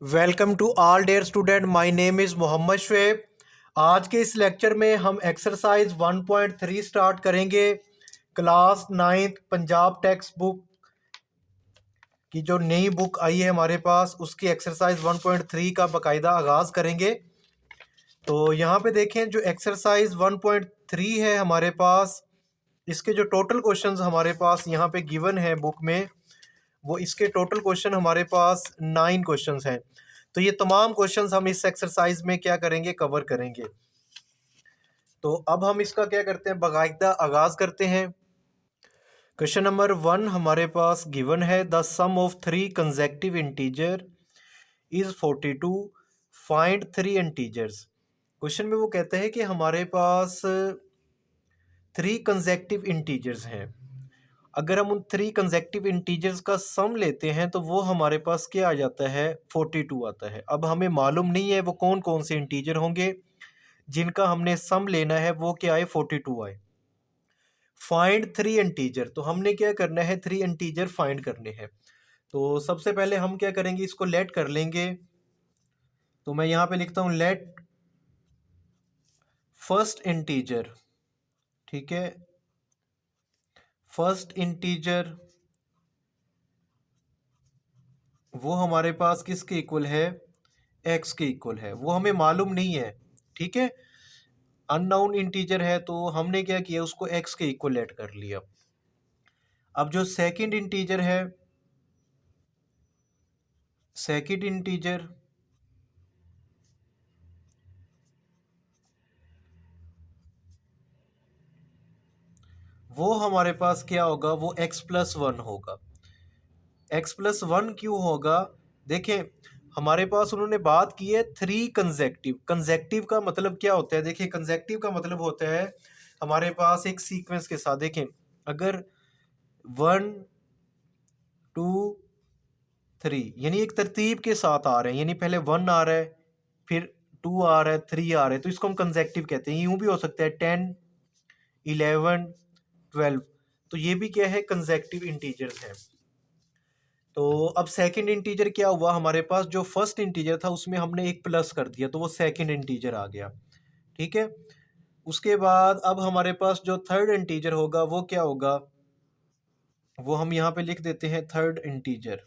Welcome to all dear student, my name is Mohammad Shoaib. आज के इस लेक्चर में हम एक्सरसाइज 1.3 स्टार्ट करेंगे। Class 9th Punjab text book की जो नई बुक आई है हमारे पास, उसकी एक्सरसाइज 1.3 का बाकायदा आगाज़ करेंगे। तो यहाँ पे देखें, जो एक्सरसाइज 1.3 है हमारे पास, इसके जो टोटल क्वेश्चंस हमारे पास यहाँ पे गिवन है बुक में, वो इसके टोटल क्वेश्चन हमारे पास 9 क्वेश्चंस हैं। तो ये तमाम क्वेश्चंस हम इस एक्सरसाइज में क्या करेंगे, कवर करेंगे। तो अब हम इसका क्या करते हैं, बाकायदा आगाज़ करते हैं। क्वेश्चन नंबर 1 हमारे पास गिवन है, the sum of 3 consecutive integer is 42, find 3 integers. Question में वो कहते हैं कि हमारे पास 3 कंसेक्टिव इंटीजर्स हैं। अगर हम उन 3 कंसेक्टिव इंटीजर्स का सम लेते हैं तो वो हमारे पास क्या आ जाता है, 42 आता है। अब हमें मालूम नहीं है वो कौन कौन से इंटीजर होंगे जिनका हमने सम लेना है, वो क्या आए, 42 आए। फाइंड 3 इंटीजर, तो हमने क्या करना है, 3 इंटीजर फाइंड करने हैं। तो सबसे पहले हम क्या करेंगे, इसको लेट कर लेंगे। तो मैं यहाँ पे लिखता हूँ लेट फर्स्ट इंटीजर, ठीक है। फर्स्ट इंटीजर वो हमारे पास किसके इक्वल है, एक्स के इक्वल है। वो हमें मालूम नहीं है, ठीक है, अननोन इंटीजर है। तो हमने क्या किया, उसको एक्स के इक्वल लेट कर लिया। अब जो सेकंड इंटीजर है, सेकंड इंटीजर वो हमारे पास क्या होगा, वो x+1 होगा। x+1 क्यों होगा, देखें हमारे पास उन्होंने बात की है 3 कंसेक्टिव। कंसेक्टिव का मतलब क्या होता है, देखिए कंसेक्टिव का मतलब होता है हमारे पास एक सीक्वेंस के साथ। देखें अगर 1 2 3 यानी एक तरतीब के साथ आ रहे हैं, यानी पहले 1 आ रहा है, फिर 2 आ रहा है, 3 आ रहा है, तो इसको हम कंसेक्टिव कहते हैं। यूं भी हो सकता है 10 11 12, तो ये भी क्या है, कंसेक्टिव इंटीजर्स है। तो अब सेकंड इंटीजर क्या हुआ, हमारे पास जो फर्स्ट इंटीजर था उसमें हमने एक प्लस कर दिया, तो वो सेकंड इंटीजर आ गया, ठीक है। उसके बाद अब हमारे पास जो थर्ड इंटीजर होगा वो क्या होगा, वो हम यहाँ पे लिख देते हैं थर्ड इंटीजर।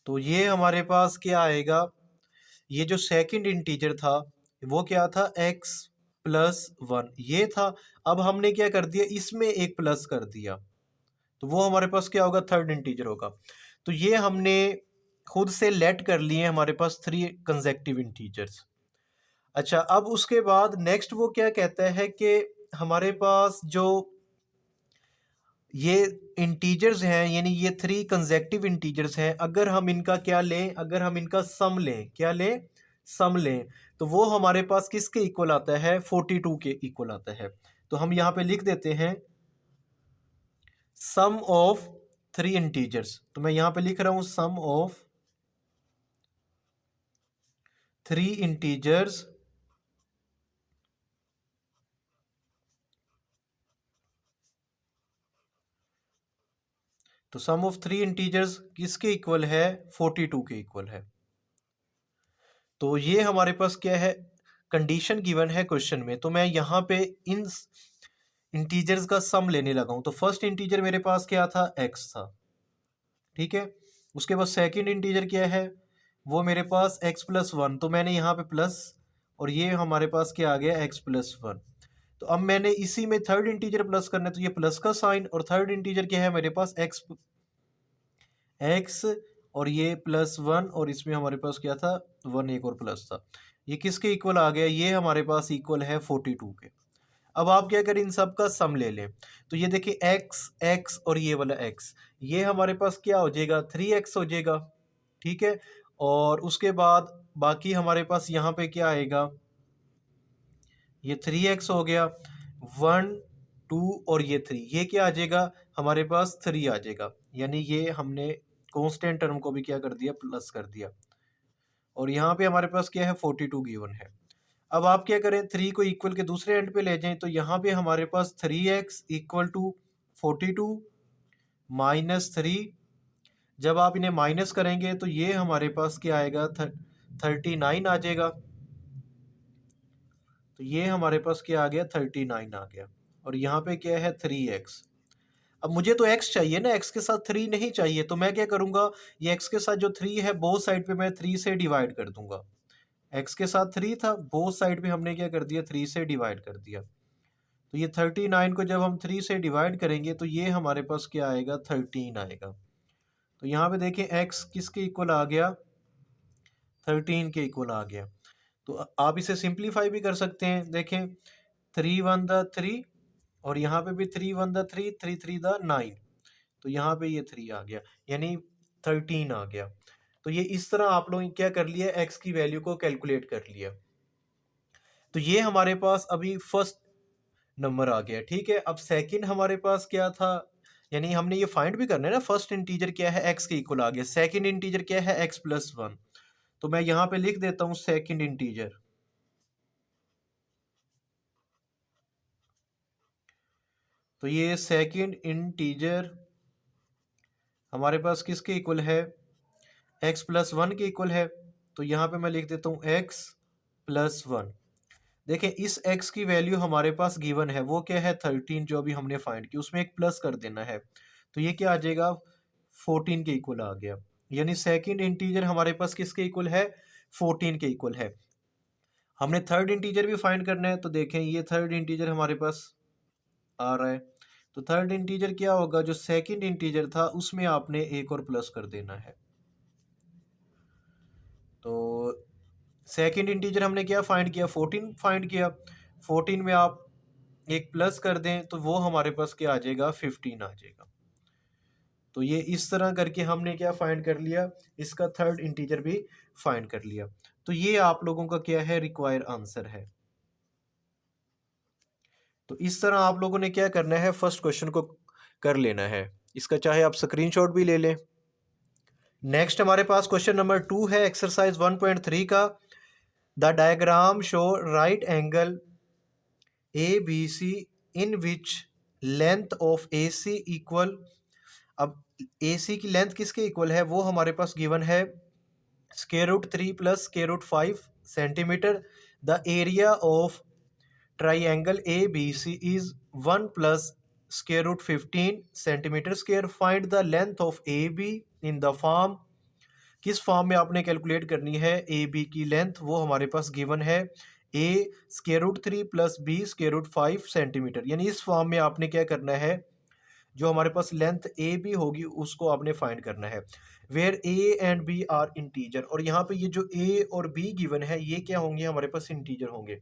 तो ये हमारे पास क्या आएगा, ये जो सेकंड इंटीजर था वो क्या था, x+1 ये था। अब हमने क्या कर दिया, इसमें एक प्लस कर दिया, तो वो हमारे पास क्या होगा, थर्ड इंटीजर होगा। तो ये हमने खुद से लेट कर लिए हमारे पास 3 कंसेक्टिव इंटीजर्स। अच्छा, अब उसके बाद नेक्स्ट वो क्या कहता है कि हमारे पास जो ये इंटीजर्स हैं, यानी ये 3 कंसेक्टिव इंटीजर्स हैं, अगर हम इनका क्या लें, अगर हम इनका सम लें, क्या लें, सम लें, तो वो हमारे पास किसके इक्वल आता है, 42 के इक्वल आता है। तो हम यहाँ पे लिख देते हैं सम ऑफ 3 इंटीजर्स। तो मैं यहाँ पे लिख रहा हूँ सम ऑफ 3 इंटीजर्स तो सम ऑफ 3 इंटीजर्स किसके इक्वल है, 42 के इक्वल है। तो ये हमारे पास क्या है, कंडीशन गिवन है क्वेश्चन में। तो मैं यहाँ पे इन इंटीजर्स का सम लेने लगा हूँ। तो फर्स्ट इंटीजर मेरे पास क्या था, x था, ठीक है। उसके बाद सेकंड इंटीजर क्या है, वो मेरे पास x+1, तो मैंने यहाँ पे प्लस, और ये हमारे पास क्या आ गया, x+1। तो अब मैंने इसी में थर्ड इंटीजर प्लस करना है, तो ये प्लस का साइन, और थर्ड इंटीजर क्या है मेरे पास, x, और ये +1, और इसमें हमारे पास क्या था, 1 एक और प्लस था। ये किसके इक्वल आ गया, ये हमारे पास इक्वल है 42 के। अब आप क्या करें, इन सब का सम ले लें। तो ये देखिए x और ये वाला x, ये हमारे पास क्या हो जाएगा, 3x हो जाएगा, ठीक है। और उसके बाद बाकी हमारे पास यहाँ पे क्या आएगा, ये 3x हो गया, 1 2 और ये 3, ये क्या आ जाएगा, हमारे पास 3 आ जाएगा। यानी ये हमने कांस्टेंट टर्म को भी क्या कर दिया, प्लस कर दिया। और यहाँ पे हमारे पास क्या है, 42 गिवन है। अब आप क्या करें, 3 को इक्वल के दूसरे एंड पे ले जाएं, तो यहाँ पे हमारे पास 3x इक्वल टू 42, -3। जब आप इन्हें माइनस करेंगे तो ये हमारे पास क्या आएगा, 39 आ जाएगा। तो ये हमारे पास क्या आ गया, 39 आ गया। और यहाँ पे क्या है, 3x। अब मुझे तो x चाहिए ना, x के साथ 3 नहीं चाहिए, तो मैं क्या करूँगा, ये x के साथ जो 3 है बोथ साइड पे मैं 3 से डिवाइड कर दूंगा। x के साथ 3 था, बोथ साइड पे हमने क्या कर दिया, 3 से डिवाइड कर दिया। तो ये 39 को जब हम 3 से डिवाइड करेंगे तो ये हमारे पास क्या आएगा, 13 आएगा। तो यहाँ पे देखें x किसके इक्वल आ गया, 13 के इक्वल आ गया। तो आप इसे सिंप्लीफाई भी कर सकते हैं। देखें 3 1 द 3, और यहाँ पे भी 3 1 द 3, 3 3 द 9। तो यहाँ पे ये 3 आ गया, यानी 13 आ गया। तो ये इस तरह आप लोग क्या कर लिया, x की वैल्यू को कैलकुलेट कर लिया। तो ये हमारे पास अभी फर्स्ट नंबर आ गया, ठीक है। अब सेकंड हमारे पास क्या था, यानी हमने ये फाइंड भी करना है ना, फर्स्ट इंटीजर क्या है, x के इक्वल आ गया। सेकंड इंटीजर क्या है, x+1। तो मैं यहाँ पे लिख देता हूँ सेकंड इंटीजर। तो ये सेकंड इंटीजर हमारे पास किसके इक्वल है, x+1 के इक्वल है। तो यहाँ पे मैं लिख देता हूँ x+1। देखें इस x की वैल्यू हमारे पास गिवन है, वो क्या है, 13, जो अभी हमने फाइंड की, उसमें एक प्लस कर देना है। तो ये क्या आ जाएगा, 14 के इक्वल आ गया। यानी सेकंड इंटीजर हमारे पास किसके इक्वल है, 14 के इक्वल है। हमने थर्ड इंटीजर भी फाइंड करना है। तो देखें ये थर्ड इंटीजर हमारे पास आ रहा है। तो थर्ड इंटीजर क्या होगा, जो सेकंड इंटीजर था उसमें आपने एक और प्लस कर देना है। तो सेकंड इंटीजर हमने क्या फाइंड किया, 14 फाइंड किया। 14 में आप एक प्लस कर दें तो वो हमारे पास क्या आ जाएगा, 15 आ जाएगा। तो ये इस तरह करके हमने क्या फाइंड कर लिया, इसका थर्ड इंटीजर भी फाइंड कर लिया। तो ये आप लोगों का क्या है, रिक्वायर आंसर है। तो इस तरह आप लोगों ने क्या करना है, फर्स्ट क्वेश्चन को कर लेना है। इसका चाहे आप स्क्रीनशॉट भी ले लें। नेक्स्ट हमारे पास क्वेश्चन नंबर 2 है, एक्सरसाइज 1.3 का। The diagram show right angle ABC in which length of AC equal. अब AC की लेंथ किसके इक्वल है, वो हमारे पास गिवन है √3 + √5 centimetre. The area of triangle ABC is 1 + √15 centimetre square. Find the length of AB in the form. किस फॉर्म में आपने कैलकुलेट करनी है AB की लेंथ, वो हमारे पास गिवन है A √3 + B √5 सेंटीमीटर। यानी इस फॉर्म में आपने क्या करना है, जो हमारे पास लेंथ AB होगी उसको आपने फाइंड करना है। Where A and B are integer. और यहाँ पे ये जो A और B गिवन है ये क्या होंगे, हमारे पास इंटीजर होंगे।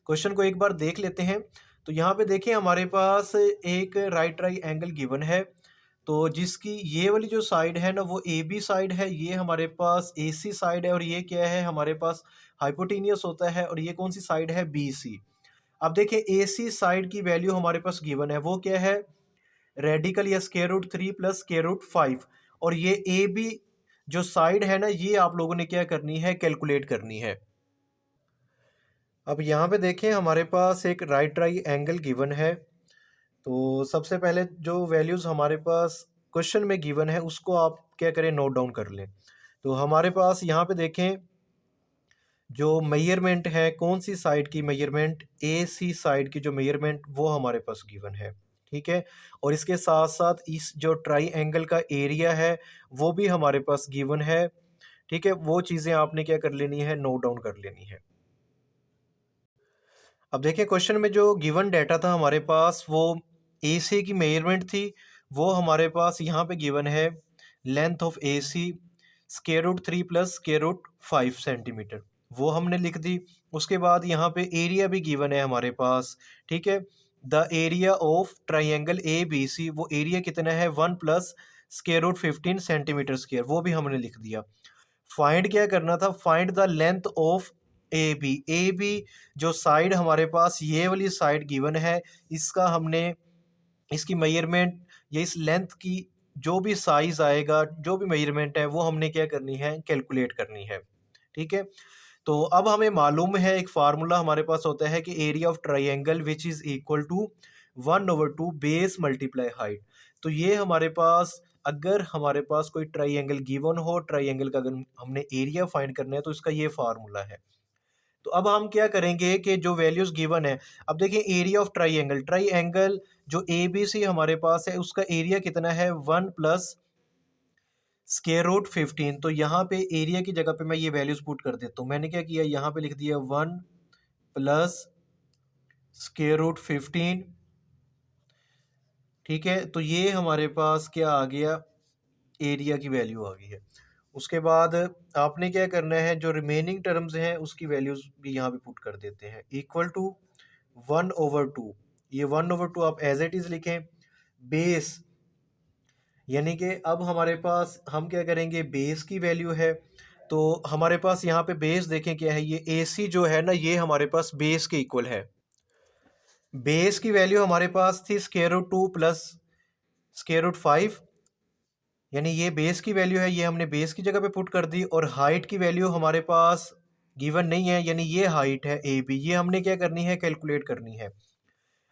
क्वेश्चन को एक बार देख लेते हैं। तो यहाँ पे देखें हमारे पास एक राइट ट्राइंगल गिवन है, तो जिसकी ये वाली जो साइड है ना वो AB साइड है, ये हमारे पास AC साइड है, और ये क्या है हमारे पास हाइपोटेनियस होता है, और ये कौन सी साइड है, BC। अब देखें AC साइड की वैल्यू हमारे पास गिवन है, वो क्या है, रेडिकल या √3 + √5। और ये AB जो साइड है ना, ये आप लोगों ने क्या करनी है, कैलकुलेट करनी है। अब यहाँ पे देखें हमारे पास एक राइट ट्राइंगल गिवन है। तो सबसे पहले जो वैल्यूज़ हमारे पास क्वेश्चन में गिवन है उसको आप क्या करें, नोट डाउन कर लें। तो हमारे पास यहाँ पे देखें जो मेजरमेंट है, कौन सी साइड की मेजरमेंट, AC साइड की जो मेजरमेंट वो हमारे पास गिवन है, ठीक है। और इसके साथ साथ इस जो ट्राइंगल का एरिया है वो भी हमारे पास गिवन है, ठीक है। वो चीज़ें आपने क्या कर लेनी है, नोट डाउन कर लेनी है। अब देखिए क्वेश्चन में जो गिवन डाटा था हमारे पास, वो AC की मेजरमेंट थी, वो हमारे पास यहाँ पे गिवन है लेंथ ऑफ AC √3 + √5 सेंटीमीटर, वो हमने लिख दी। उसके बाद यहाँ पे एरिया भी गिवन है हमारे पास, ठीक है। The area of triangle ABC, वो एरिया कितना है, 1 + √15 सेंटीमीटर स्क्वायर, वो भी हमने लिख दिया। फाइंड क्या करना था, find the length of AB जो साइड हमारे पास ये वाली साइड गिवन है, इसका हमने इसकी मेजरमेंट या इस लेंथ की जो भी साइज आएगा, जो भी मेजरमेंट है वो हमने क्या करनी है, कैलकुलेट करनी है, ठीक है। तो अब हमें मालूम है, एक फार्मूला हमारे पास होता है कि area of triangle which is equal to 1/2 base multiply height. तो ये हमारे पास, अगर हमारे पास कोई ट्राइंगल गिवन हो, ट्राइंगल का अगर हमने एरिया फाइंड करना है तो इसका ये फार्मूला है। तो अब हम क्या करेंगे कि जो वैल्यूज़ गिवन है, अब देखिए एरिया ऑफ ट्राइंगल, ट्राइंगल जो ए बी सी हमारे पास है उसका एरिया कितना है, 1 प्लस स्क्वायर रूट 15। तो यहाँ पे एरिया की जगह पे मैं ये वैल्यूज़ पुट कर देता हूँ। मैंने क्या किया, यहाँ पे लिख दिया 1 प्लस स्क्वायर रूट 15। ठीक है, तो ये हमारे पास क्या आ गया, एरिया की वैल्यू आ गई है। उसके बाद आपने क्या करना है, जो रिमेनिंग टर्म्स हैं उसकी वैल्यूज़ भी यहाँ पे पुट कर देते हैं, इक्वल टू 1/2। ये 1/2 आप एज इट इज़ लिखें। बेस, यानी कि अब हमारे पास हम क्या करेंगे, बेस की वैल्यू है। तो हमारे पास यहाँ पे बेस देखें क्या है, ये ए सी जो है ना, ये हमारे पास बेस के इक्वल है। बेस की वैल्यू हमारे पास थी square root 2 plus square root 5, यानी ये बेस की वैल्यू है, ये हमने बेस की जगह पे पुट कर दी। और हाइट की वैल्यू हमारे पास गिवन नहीं है, यानी ये हाइट है ए बी, ये हमने क्या करनी है, कैलकुलेट करनी है।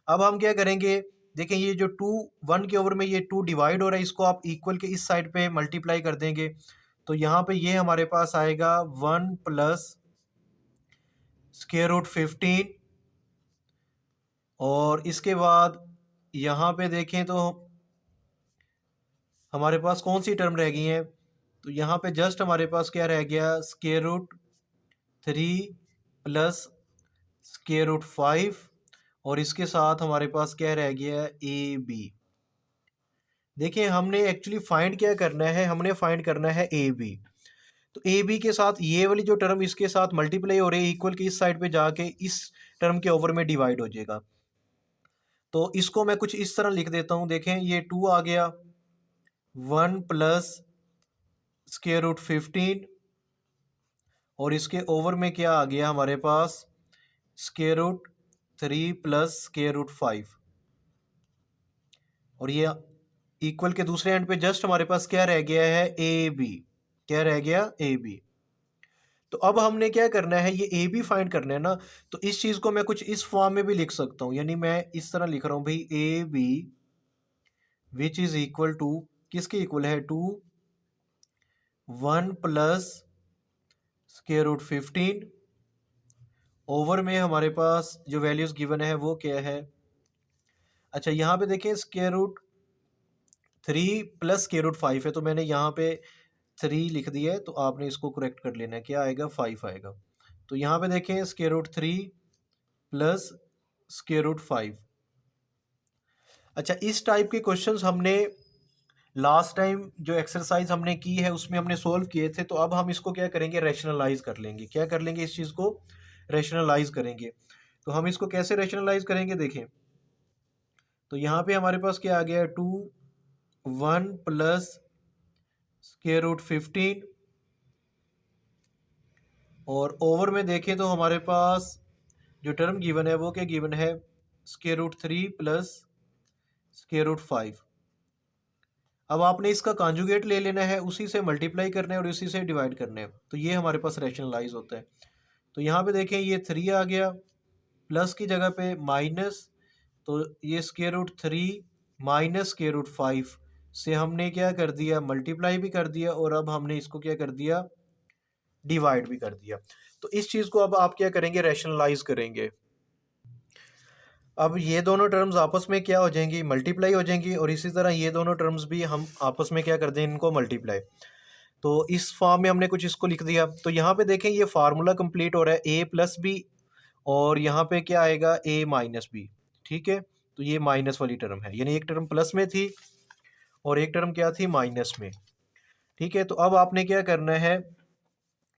अब हम क्या करेंगे, देखें ये जो 2 1 के ओवर में ये 2 डिवाइड हो रहा है, इसको आप इक्वल के इस साइड पे मल्टीप्लाई कर देंगे। तो यहाँ पे ये हमारे पास आएगा 1 प्लस स्क्वायर रूट 15। और इसके बाद यहाँ पे देखें तो हमारे पास कौन सी टर्म रह गई हैं, तो यहाँ पे जस्ट हमारे पास क्या रह गया, square root 3 plus square root 5। और इसके साथ हमारे पास क्या रह गया, ए बी। देखिए हमने एक्चुअली फाइंड क्या करना है, हमने फाइंड करना है ए बी। तो ए बी के साथ ये वाली जो टर्म इसके साथ मल्टीप्लाई हो रही है, इक्वल की इस साइड पे जाके इस टर्म के ओवर में डिवाइड हो जाएगा। तो इसको मैं कुछ इस तरह लिख देता हूँ, देखें ये 2 आ गया, 1 प्लस स्क्वायर रूट 15। और इसके ओवर में क्या आ गया हमारे पास, square root 3 plus square root 5। और ये इक्वल के दूसरे एंड पे जस्ट हमारे पास क्या रह गया है, ए बी। क्या रह गया, ए बी। तो अब हमने क्या करना है, ये ए बी फाइंड करना है ना। तो इस चीज़ को मैं कुछ इस फॉर्म में भी लिख सकता हूँ, यानी मैं इस तरह लिख रहा हूँ भाई, A B which is equal to, किसके इक्वल है, to 1 plus square root 15। Over में हमारे पास जो वैल्यूज़ गिवन है वो क्या है, अच्छा यहाँ पे देखें square root 3 plus square root 5 है, तो मैंने यहाँ पे 3 लिख दिया है, तो आपने इसको करेक्ट कर लेना है, क्या आएगा, 5 आएगा। तो यहाँ पे देखें square root 3 plus square root 5। अच्छा, इस टाइप के क्वेश्चंस हमने लास्ट टाइम जो एक्सरसाइज हमने की है उसमें हमने सोल्व किए थे। तो अब हम इसको क्या करेंगे, रैशनलाइज कर लेंगे। क्या कर लेंगे, इस चीज़ को रैशनलाइज करेंगे। तो हम इसको कैसे रैशनलाइज करेंगे, देखें तो यहाँ पे हमारे पास क्या आ गया, 2 1 प्लस स्क्वायर रूट 15। और ओवर में देखें तो हमारे पास जो टर्म गिवन है वो क्या गिवन है, square root 3 plus square root 5। अब आपने इसका कॉन्जुगेट ले लेना है, उसी से मल्टीप्लाई करना है और उसी से डिवाइड करना है, तो ये हमारे पास रैशनलाइज होता है। तो यहाँ पे देखें ये 3 आ गया, प्लस की जगह पे माइनस, तो ये square root 3 minus square root 5 से हमने क्या कर दिया, मल्टीप्लाई भी कर दिया, और अब हमने इसको क्या कर दिया, डिवाइड भी कर दिया। तो इस चीज़ को अब आप क्या करेंगे, रैशनलाइज करेंगे। अब ये दोनों टर्म्स आपस में क्या हो जाएंगी, मल्टीप्लाई हो जाएंगी, और इसी तरह ये दोनों टर्म्स भी हम आपस में क्या कर दें, इनको मल्टीप्लाई। तो इस फॉर्म में हमने कुछ इसको लिख दिया। तो यहाँ पे देखें ये फार्मूला कंप्लीट हो रहा है, ए प्लस बी, और यहाँ पे क्या आएगा, ए माइनस बी। ठीक है, तो ये माइनस वाली टर्म है, यानी एक टर्म प्लस में थी और एक टर्म क्या थी, माइनस में। ठीक है, तो अब आपने क्या करना है,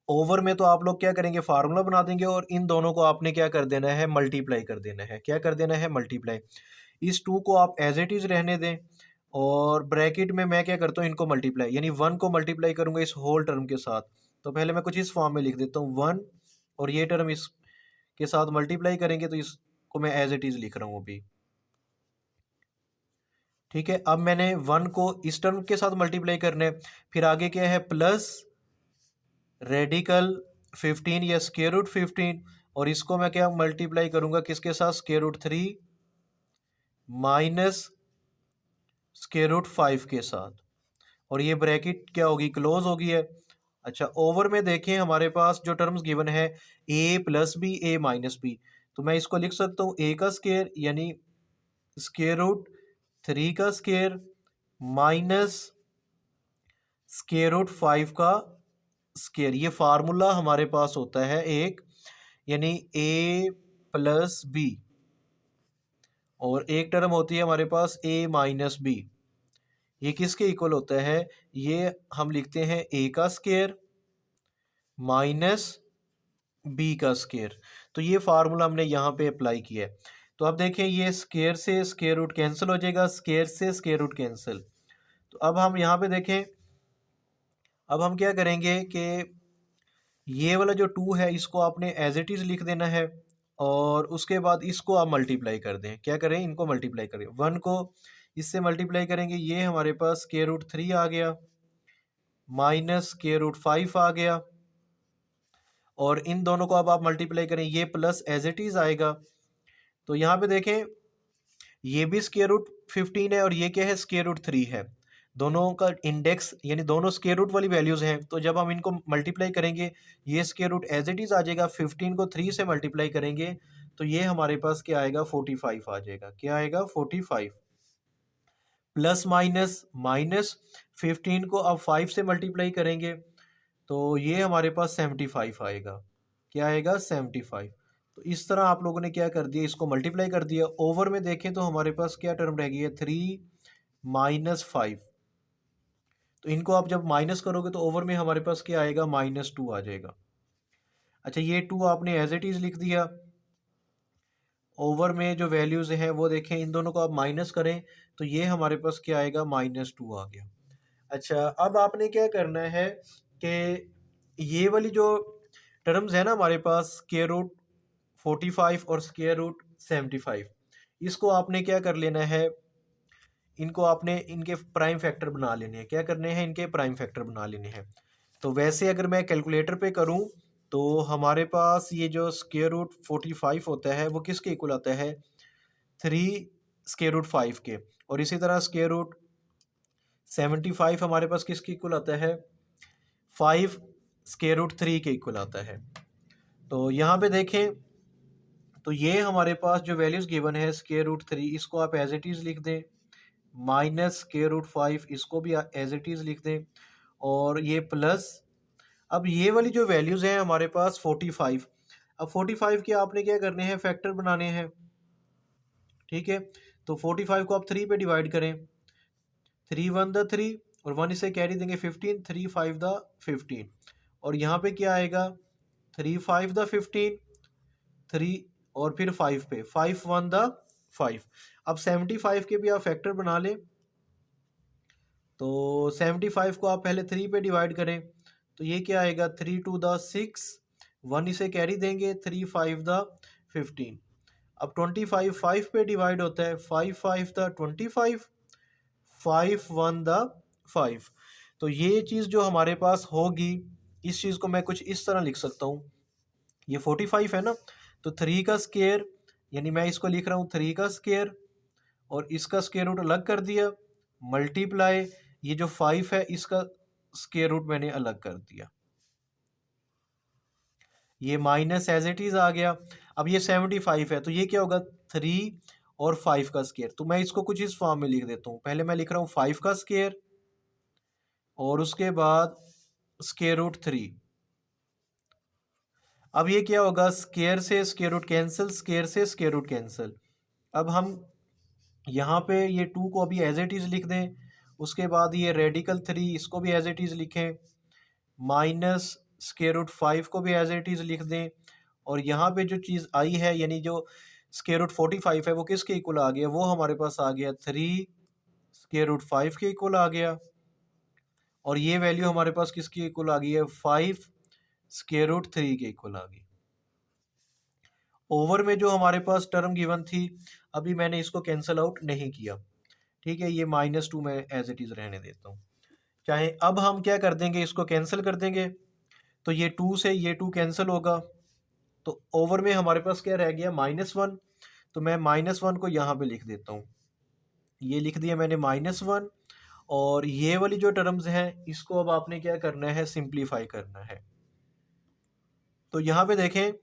ओवर में तो आप लोग क्या करेंगे, फार्मूला बना देंगे, और इन दोनों को आपने क्या कर देना है, मल्टीप्लाई कर देना है। क्या कर देना है, मल्टीप्लाई। इस 2 को आप एज इट इज़ रहने दें, और ब्रैकेट में मैं क्या करता हूँ, इनको मल्टीप्लाई, यानी 1 को मल्टीप्लाई करूँगा इस होल टर्म के साथ। तो पहले मैं कुछ इस फॉर्म में लिख देता हूँ, 1 और ये टर्म इसके साथ मल्टीप्लाई करेंगे, तो इसको मैं एज इट इज़ लिख रहा हूँ अभी। ठीक है, अब मैंने 1 को इस टर्म के साथ मल्टीप्लाई करना है, फिर आगे क्या है, प्लस रेडिकल 15 या स्क्वायर रूट 15, और इसको मैं क्या मल्टीप्लाई करूंगा, किसके साथ, square root 3 minus square root 5 के साथ, और ये ब्रैकेट क्या होगी, क्लोज होगी है। अच्छा, ओवर में देखें हमारे पास जो टर्म्स गिवन है ए प्लस बी ए माइनस बी, तो मैं इसको लिख सकता हूँ ए का स्क्वायर यानी स्क्वायर रूट 3 का स्क्वायर माइनस स्क्वायर रूट 5 का स्क्वायर। ये फार्मूला हमारे पास होता है एक, यानी ए प्लस बी, और एक टर्म होती है हमारे पास ए माइनस बी। ये किसके इक्वल होता है, ये हम लिखते हैं ए का स्क्वायर माइनस बी का स्क्वायर। तो ये फार्मूला हमने यहाँ पे अप्लाई किया है। तो अब देखें, ये स्क्वायर से स्क्वायर रूट कैंसिल हो जाएगा, स्क्वायर से स्क्वायर रूट कैंसिल। तो अब हम यहाँ पे देखें, अब हम क्या करेंगे कि ये वाला जो 2 है इसको आपने एज इट इज़ लिख देना है, और उसके बाद इसको आप मल्टीप्लाई कर दें। क्या करें, इनको मल्टीप्लाई करें, 1 को इससे मल्टीप्लाई करेंगे, ये हमारे पास स्क्वायर रूट 3 आ गया माइनस स्क्वायर रूट 5 आ गया, और इन दोनों को अब आप मल्टीप्लाई करें, ये प्लस एज इट इज़ आएगा। तो यहाँ पे देखें, ये भी स्क्वायर रूट 15 है और ये क्या है, स्क्वायर रूट 3 है। दोनों का इंडेक्स यानी दोनों स्क्वायर रूट वाली वैल्यूज़ हैं, तो जब हम इनको मल्टीप्लाई करेंगे ये square root as it is आ जाएगा। 15 को 3 से मल्टीप्लाई करेंगे तो ये हमारे पास क्या आएगा, 45 आ जाएगा। क्या आएगा, 45। प्लस माइनस माइनस 15 को अब 5 से मल्टीप्लाई करेंगे तो ये हमारे पास 75 आएगा। क्या आएगा, 75। तो इस तरह आप लोगों ने क्या कर दिया, इसको मल्टीप्लाई कर दिया। ओवर में देखें तो हमारे पास क्या टर्म रह गई है, 3 माइनस 5। तो इनको आप जब माइनस करोगे तो ओवर में हमारे पास क्या आएगा, -2 आ जाएगा। अच्छा, ये 2 आपने एज इट इज़ लिख दिया। ओवर में जो वैल्यूज़ हैं वो देखें, इन दोनों को आप माइनस करें तो ये हमारे पास क्या आएगा, -2 आ गया। अच्छा, अब आपने क्या करना है कि ये वाली जो टर्म्स है ना हमारे पास, स्क्वायर रूट 45 और स्क्वायर रूट 75, इसको आपने क्या कर लेना है, इनको आपने इनके प्राइम फैक्टर बना लेने हैं। क्या करने हैं, इनके प्राइम फैक्टर बना लेने हैं। तो वैसे अगर मैं कैलकुलेटर पे करूं तो हमारे पास ये जो स्क्वायर रूट 45 होता है वो किसके इक्वल आता है, 3 स्क्वायर रूट 5 के, और इसी तरह स्क्वायर रूट 75 हमारे पास किसके इक्वल आता है, 5 स्क्वायर रूट 3 के इक्वल आता है। तो यहाँ पे देखें, तो ये हमारे पास जो वैल्यूज़ गिवन है, स्क्वायर रूट 3 इसको आप एज इट इज़ लिख दें, माइनस स्क्वायर रूट 5 इसको भी एज इट इज़ लिख दें, और ये प्लस, अब ये वाली जो वैल्यूज़ हैं हमारे पास 45, अब 45 के आपने क्या करने हैं, फैक्टर बनाने हैं। ठीक है, तो 45 को आप 3 पे डिवाइड करें, 3 1 द 3 और 1 इसे कैरी देंगे 15, 3 5 द 15, और यहाँ पे क्या आएगा, 3 5 द 15, 3 और फिर 5 पे 5 1 द 5। अब 75 के भी आप फैक्टर बना लें, तो 75 को आप पहले 3 पे डिवाइड करें तो ये क्या आएगा, 3 2 द 6, 1 इसे कैरी देंगे, 3 5 द 15। अब 25 5 पे डिवाइड होता है, 5 5 द 25, 5 1 द 5। तो ये चीज़ जो हमारे पास होगी, इस चीज़ को मैं कुछ इस तरह लिख सकता हूँ, ये 45 है ना, तो 3 का स्क्वायर, यानी मैं इसको लिख रहा हूँ 3 का स्क्वायर और इसका स्क्वायर रूट अलग कर दिया, मल्टीप्लाई ये जो 5 है इसका स्क्वायर रूट मैंने अलग कर दिया, ये माइनस एज इट इज़ आ गया। अब ये 75 है तो ये क्या होगा, 3 और 5 का स्क्वायर। तो मैं इसको कुछ इस फॉर्म में लिख देता हूँ, पहले मैं लिख रहा हूँ 5 का स्क्वायर और उसके बाद स्क्वायर रूट 3। अब ये क्या होगा, स्क्वायर से स्क्वायर रूट कैंसिल, स्क्वायर से स्क्वायर रूट कैंसिल। अब हम यहाँ पे ये 2 को अभी एज इट इज़ लिख दें, उसके बाद ये रेडिकल 3 इसको भी एज इट इज़ लिखें, माइनस स्क्वायर रूट 5 को भी एज इट इज़ लिख दें, और यहाँ पे जो चीज़ आई है यानी जो स्क्वायर रूट 45 है वो किसके इक्वल आ गया, वो हमारे पास आ गया 3 स्क्वायर रूट 5 के इक्वल आ गया, और ये वैल्यू हमारे पास किसकी इक्वल आ गई है, 5 स्क्वायर रूट 3 के इक्वल आ गई। ओवर में जो हमारे पास टर्म गिवन थी अभी मैंने इसको कैंसिल आउट नहीं किया, ठीक है, ये -2 मैं एज इट इज़ रहने देता हूँ। चाहे अब हम क्या कर देंगे, इसको कैंसिल कर देंगे, तो ये 2 से ये 2 कैंसिल होगा, तो ओवर में हमारे पास क्या रह गया, -1। तो मैं -1 को यहाँ पे लिख देता हूँ, ये लिख दिया मैंने -1। और ये वाली जो टर्म्स हैं इसको अब आपने क्या करना है, सिंप्लीफाई करना है। तो यहाँ पे देखें,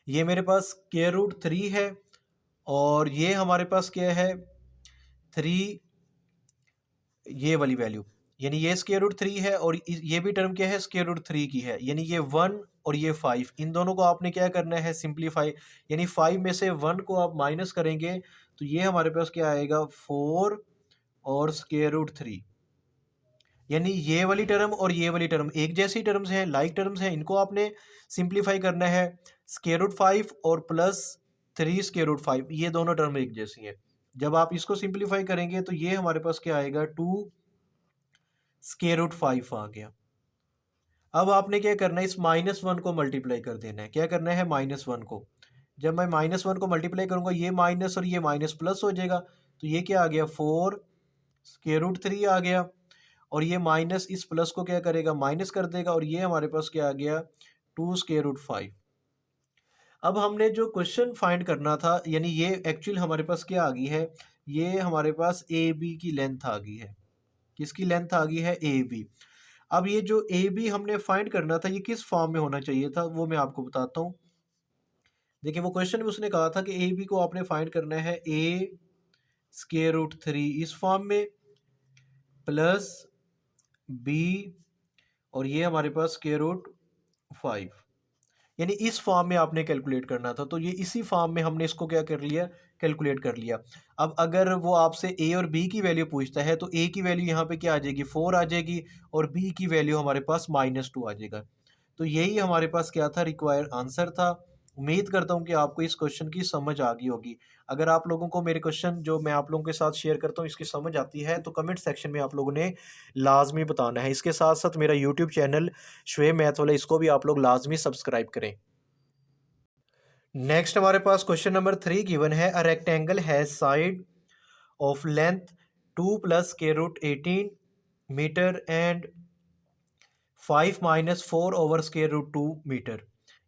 ये मेरे पास स्क्वायर रूट 3 है और ये हमारे पास क्या है, 3, ये वाली वैल्यू, यानी ये स्क्वायर रूट 3 है और ये भी टर्म क्या है, स्क्वायर रूट 3 की है, यानी ये 1 और ये 5, इन दोनों को आपने क्या करना है, सिंप्लीफाई। यानी 5 में से 1 को आप माइनस करेंगे तो ये हमारे पास क्या आएगा, 4 और स्क्वायर रूट 3। यानी ये वाली टर्म और ये वाली टर्म एक जैसी टर्म्स हैं, लाइक टर्म्स हैं, इनको आपने सिंप्लीफाई करना है। स्क्वायर रूट 5 और +3 स्क्वायर रूट 5, ये दोनों टर्म एक जैसी हैं। जब आप इसको सिंप्लीफाई करेंगे तो ये हमारे पास क्या आएगा, 2 स्क्वायर रूट 5 आ गया। अब आपने क्या करना है, इस -1 को मल्टीप्लाई कर देना है। क्या करना है, -1 को, जब मैं -1 को मल्टीप्लाई करूंगा ये माइनस और ये माइनस प्लस हो जाएगा, तो ये क्या आ गया, 4 स्क्वायर रूट 3 आ गया। और ये माइनस इस प्लस को क्या करेगा, माइनस कर देगा, और ये हमारे पास क्या आ गया, 2 स्क्वायर रूट 5। अब हमने जो क्वेश्चन फाइंड करना था, यानी ये एक्चुअल हमारे पास क्या आ गई है, ये हमारे पास ए बी की लेंथ आ गई है। किसकी लेंथ आ गई है, ए बी। अब ये जो ए बी हमने फाइंड करना था, ये किस फॉर्म में होना चाहिए था, वो मैं आपको बताता हूँ। देखिए, वो क्वेश्चन में उसने कहा था कि ए बी को आपने फाइंड करना है A√3 इस फॉर्म में, प्लस बी, और ये हमारे पास स्क्वायर रूट 5, यानी इस फॉर्म में आपने कैलकुलेट करना था। तो ये इसी फॉर्म में हमने इसको क्या कर लिया, कैलकुलेट कर लिया। अब अगर वो आपसे ए और बी की वैल्यू पूछता है तो ए की वैल्यू यहाँ पे क्या आ जाएगी, 4 आ जाएगी, और बी की वैल्यू हमारे पास -2 आ जाएगा। तो यही हमारे पास क्या था, रिक्वायर्ड आंसर था। उम्मीद करता हूँ कि आपको इस क्वेश्चन की समझ आ गई होगी। अगर आप लोगों को मेरे क्वेश्चन जो मैं आप लोगों के साथ शेयर करता हूँ इसकी समझ आती है तो कमेंट सेक्शन में आप लोगों ने लाजमी बताना है। इसके साथ साथ मेरा यूट्यूब चैनल शुएब मैथ वाला, इसको भी आप लोग लाजमी सब्सक्राइब करें। नेक्स्ट हमारे पास क्वेश्चन नंबर 3 गिवन है, a rectangle has side of length 2 + square root 18 meter and 5 - 4/√2 meter.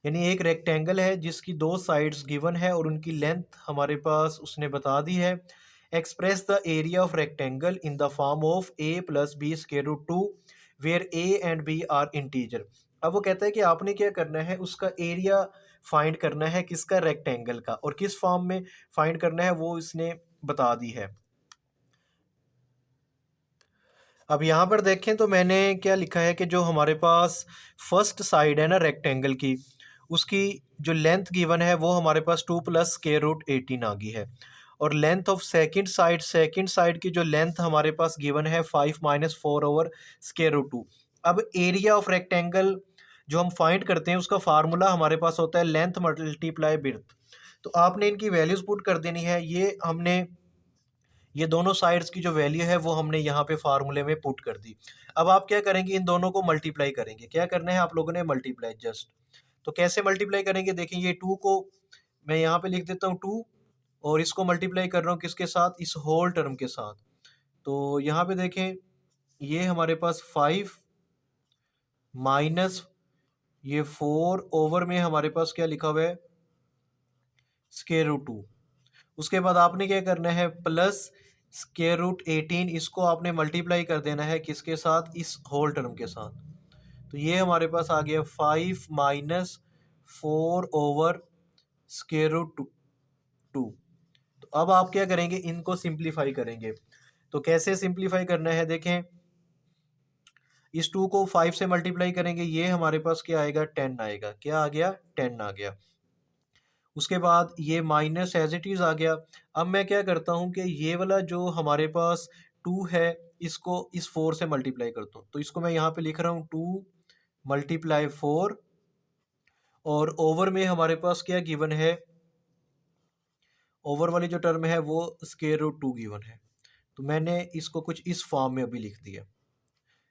यानी एक रेक्टेंगल है जिसकी दो साइड्स गिवन है और उनकी लेंथ हमारे पास उसने बता दी है। Express the area of rectangle in the form of a + b√2 where a and b are integer. अब वो कहता है कि आपने क्या करना है, उसका एरिया फाइंड करना है, किसका, रेक्टेंगल का, और किस फॉर्म में फाइंड करना है वो इसने बता दी है। अब यहाँ पर देखें तो मैंने क्या लिखा है कि जो हमारे पास फर्स्ट साइड है ना रेक्टेंगल की, उसकी जो लेंथ गिवन है वो हमारे पास 2 + स्क्वायर रूट 18 आ गई है। और लेंथ ऑफ सेकंड साइड की जो लेंथ हमारे पास गिवन है 5 - 4/√2। अब एरिया ऑफ रेक्टेंगल जो हम फाइंड करते हैं उसका फार्मूला हमारे पास होता है लेंथ मल्टीप्लाई बिर्थ। तो आपने इनकी वैल्यूज़ पुट कर देनी है। ये दोनों साइड्स की जो वैल्यू है वो हमने यहाँ पे फार्मूले में पुट कर दी। अब आप क्या करेंगे, इन दोनों को मल्टीप्लाई करेंगे। क्या करना है आप लोगों ने, मल्टीप्लाई जस्ट। तो कैसे मल्टीप्लाई करेंगे, देखिए ये 2 को मैं यहाँ पे लिख देता हूँ 2, और इसको मल्टीप्लाई कर रहा हूँ किसके साथ, इस होल टर्म के साथ। तो यहाँ पे देखें, ये हमारे पास 5 माइनस ये 4 ओवर में हमारे पास क्या लिखा हुआ है, स्क्वायर रूट 2। उसके बाद आपने क्या करना है, प्लस स्क्वायर रूट 18, इसको आपने मल्टीप्लाई कर देना है किसके साथ, इस होल टर्म के साथ। तो ये हमारे पास आ गया 5 - 4/√2। तो अब आप क्या करेंगे, इनको सिंप्लीफाई करेंगे। तो कैसे सिंप्लीफाई करना है, देखें, इस 2 को 5 से मल्टीप्लाई करेंगे, ये हमारे पास क्या आएगा, 10 आएगा। क्या आ गया, 10 आ गया। उसके बाद ये माइनस एज इट इज़ आ गया। अब मैं क्या करता हूँ कि ये वाला जो हमारे पास 2 है, इसको इस 4 से मल्टीप्लाई करता हूँ। तो इसको मैं यहाँ पे लिख रहा हूँ 2 × 4, और ओवर में हमारे पास क्या गिवन है, ओवर वाली जो टर्म है वो स्क्वायर रूट 2 गिवन है। तो मैंने इसको कुछ इस फॉर्म में अभी लिख दिया।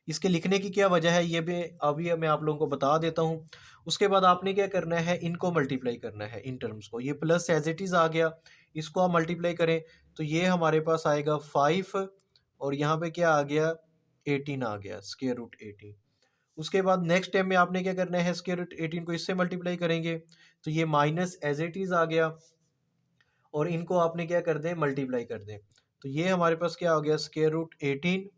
इसके लिखने की क्या वजह है, ये भी अभी मैं आप लोगों को बता देता हूँ। उसके बाद आपने क्या करना है, इनको मल्टीप्लाई करना है, इन टर्म्स को। ये प्लस एज इट इज़ आ गया, इसको आप मल्टीप्लाई करें तो ये हमारे पास आएगा 5, और यहाँ पे क्या आ गया, 18 आ गया, स्क्वायर रूट 18। उसके बाद नेक्स्ट टाइम में आपने क्या करना है, स्क्वायर रूट 18 को इससे मल्टीप्लाई करेंगे तो ये माइनस एज इट इज़ आ गया, और इनको आपने क्या कर दें, मल्टीप्लाई कर दें। तो ये हमारे पास क्या हो गया, स्क्वायर रूट 18,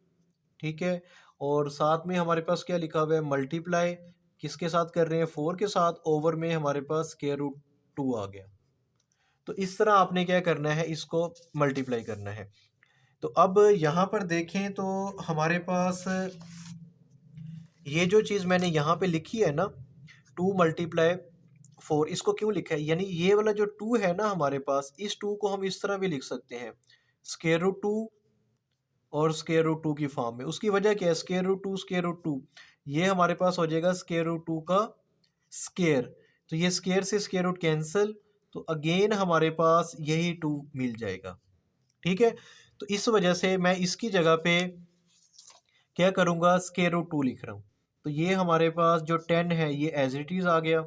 ठीक है। और साथ में हमारे पास क्या लिखा हुआ है, मल्टीप्लाई किसके साथ कर रहे हैं, 4 के साथ, ओवर में हमारे पास स्क्वायर रूट 2 आ गया। तो इस तरह आपने क्या करना है, इसको मल्टीप्लाई करना है। तो अब यहाँ पर देखें तो हमारे पास ये जो चीज़ मैंने यहाँ पे लिखी है ना, 2 × 4, इसको क्यों लिखा है, यानी ये वाला जो 2 है ना हमारे पास, इस 2 को हम इस तरह भी लिख सकते हैं, स्क्वायर रूट 2 और स्क्वायर रूट 2 की फॉर्म में। उसकी वजह क्या है, स्क्वायर रूट 2, ये हमारे पास हो जाएगा स्क्वायर रूट 2 का स्क्वायर। तो ये स्क्वायर से स्क्वायर रूट कैंसिल, तो अगेन हमारे पास यही 2 मिल जाएगा, ठीक है। तो इस वजह से मैं इसकी जगह पे क्या करूँगा, स्क्वायर रूट 2 लिख रहा हूँ। तो ये हमारे पास जो 10 है ये एज इट इज़ आ गया,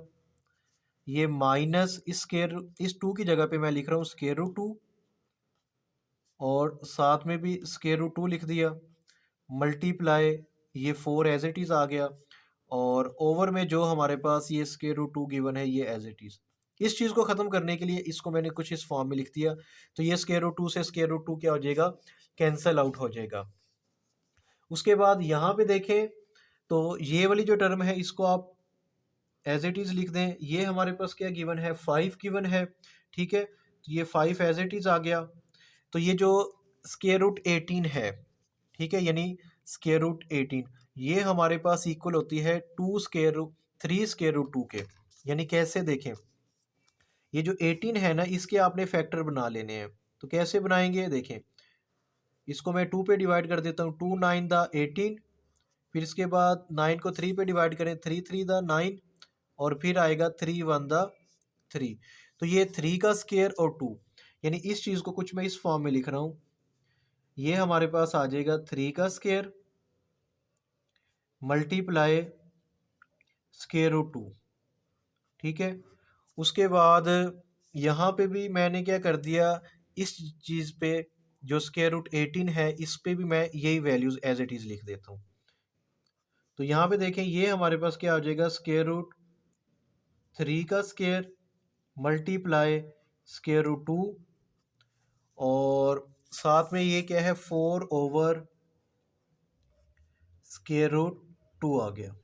ये माइनस इस 2 की जगह पे मैं लिख रहा हूँ स्क्वायर रूट 2, और साथ में भी स्क्वायर रूट 2 लिख दिया, मल्टीप्लाई ये 4 एज इट इज़ आ गया, और ओवर में जो हमारे पास ये स्क्वायर रूट 2 गिवन है ये एज इट इज़। इस चीज़ को ख़त्म करने के लिए इसको मैंने कुछ इस फॉर्म में लिख दिया। तो ये स्क्वायर रूट 2 से स्क्वायर रूट 2 क्या हो जाएगा, कैंसल आउट हो जाएगा। उसके बाद यहाँ पे देखें तो ये वाली जो टर्म है इसको आप एज इट इज़ लिख दें। ये हमारे पास क्या गिवन है, 5 गिवन है, ठीक है। तो ये 5 एज इट इज़ आ गया। तो ये जो स्क्वायर रूट 18 है, ठीक है, यानी स्क्वायर रूट 18 ये हमारे पास इक्वल होती है 3 स्क्वायर रूट 2 के। यानी कैसे देखें, ये जो 18 है ना इसके आपने फैक्टर बना लेने हैं। तो कैसे बनाएंगे, देखें, इसको मैं 2 पे डिवाइड कर देता हूँ, 2 9 द 18, फिर इसके बाद 9 को 3 पे डिवाइड करें, 3 3 द 9, और फिर आएगा 3 1 द 3। तो ये 3 का स्क्वायर और 2, यानी इस चीज़ को कुछ मैं इस फॉर्म में लिख रहा हूँ, ये हमारे पास आ जाएगा 3 का स्क्वायर मल्टीप्लाई स्क्वायर रूट 2, ठीक है। उसके बाद यहाँ पे भी मैंने क्या कर दिया, इस चीज़ पे जो स्क्वायर रूट 18 है इस पे भी मैं यही वैल्यूज़ एज इट इज़ लिख देता हूँ। तो यहाँ पे देखें ये हमारे पास क्या हो जाएगा, स्क्वायर रूट 3 का स्क्वायर मल्टीप्लाई स्क्वायर रूट 2, और साथ में ये क्या है, 4 ओवर स्क्वायर रूट 2 आ गया।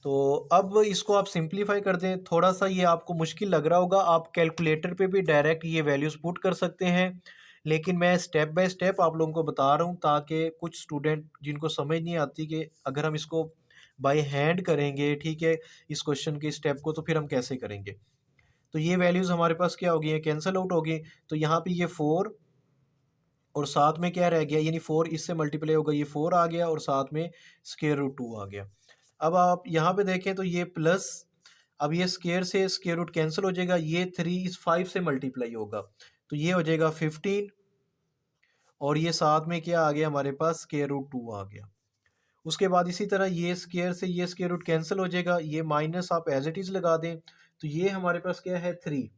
तो अब इसको आप सिंप्लीफाई कर दें, थोड़ा सा ये आपको मुश्किल लग रहा होगा, आप कैलकुलेटर पे भी डायरेक्ट ये वैल्यूज़ पुट कर सकते हैं, लेकिन मैं स्टेप बाय स्टेप आप लोगों को बता रहा हूँ ताकि कुछ स्टूडेंट जिनको समझ नहीं आती कि अगर हम इसको बाय हैंड करेंगे, ठीक है, इस क्वेश्चन के स्टेप को, तो फिर हम कैसे करेंगे। तो ये वैल्यूज़ हमारे पास क्या हो गई हैं, कैंसिल आउट हो गई। तो यहाँ पे ये 4 और साथ में क्या रह गया, यानी 4 इससे मल्टीप्लाई होगा, ये 4 आ गया, और साथ में स्क्वायर रूट 2 आ गया। अब आप यहाँ पे देखें तो ये प्लस, अब ये स्क्वायर से स्क्वायर रूट कैंसिल हो जाएगा, ये 3 इस 5 से मल्टीप्लाई होगा, तो ये हो जाएगा 15, और ये साथ में क्या आ गया हमारे पास, स्क्वायर रूट 2 आ गया। उसके बाद इसी तरह ये स्क्वायर से ये स्क्वायर रूट कैंसिल हो जाएगा, ये माइनस आप एज इट इज़ लगा दें, तो ये हमारे पास क्या है, 3,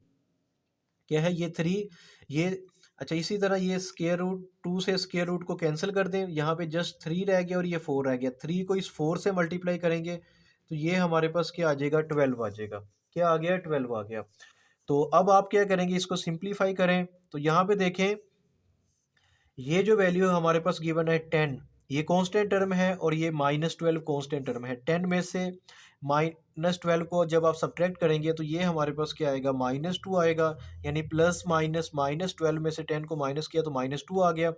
क्या है ये 3, ये अच्छा। इसी तरह ये स्क्वायर रूट 2 से स्क्वायर रूट को कैंसिल कर दें, यहाँ पे जस्ट 3 रह गया और ये 4 रह गया, 3 को इस 4 से मल्टीप्लाई करेंगे तो ये हमारे पास क्या आ जाएगा, 12 आ जाएगा। क्या आ गया, 12 आ गया। तो अब आप क्या करेंगे, इसको सिंप्लीफाई करें। तो यहाँ पे देखें ये जो वैल्यू हमारे पास गिवन है 10, ये कांस्टेंट टर्म है, और ये -12 कांस्टेंट टर्म है। 10 में से -12 को जब आप सब्ट्रैक्ट करेंगे तो ये हमारे पास क्या आएगा, -2 आएगा, यानी प्लस माइनस -12 में से 10 को माइनस किया तो -2 आ गया।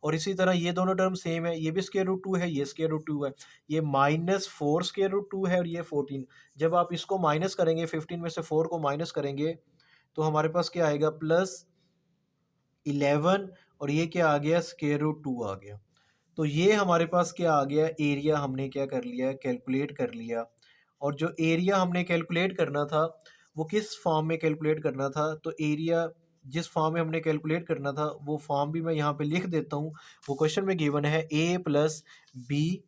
और इसी तरह ये दोनों टर्म सेम है, ये भी स्क्वायर रूट 2 है, ये स्क्वायर रूट 2 है, ये -4 स्क्वायर रूट 2 है, और ये 14। जब आप इसको माइनस करेंगे, 15 में से 4 को माइनस करेंगे तो हमारे पास क्या आएगा, +11, और ये क्या आ गया, स्क्वायर रूट 2 आ गया। तो ये हमारे पास क्या आ गया, एरिया हमने क्या कर लिया, कैलकुलेट कर लिया। और जो एरिया हमने कैलकुलेट करना था वो किस फॉर्म में कैलकुलेट करना था, तो एरिया जिस फॉर्म में हमने कैलकुलेट करना था वो फॉर्म भी मैं यहाँ पे लिख देता हूँ। वो क्वेश्चन में गिवन है a+b,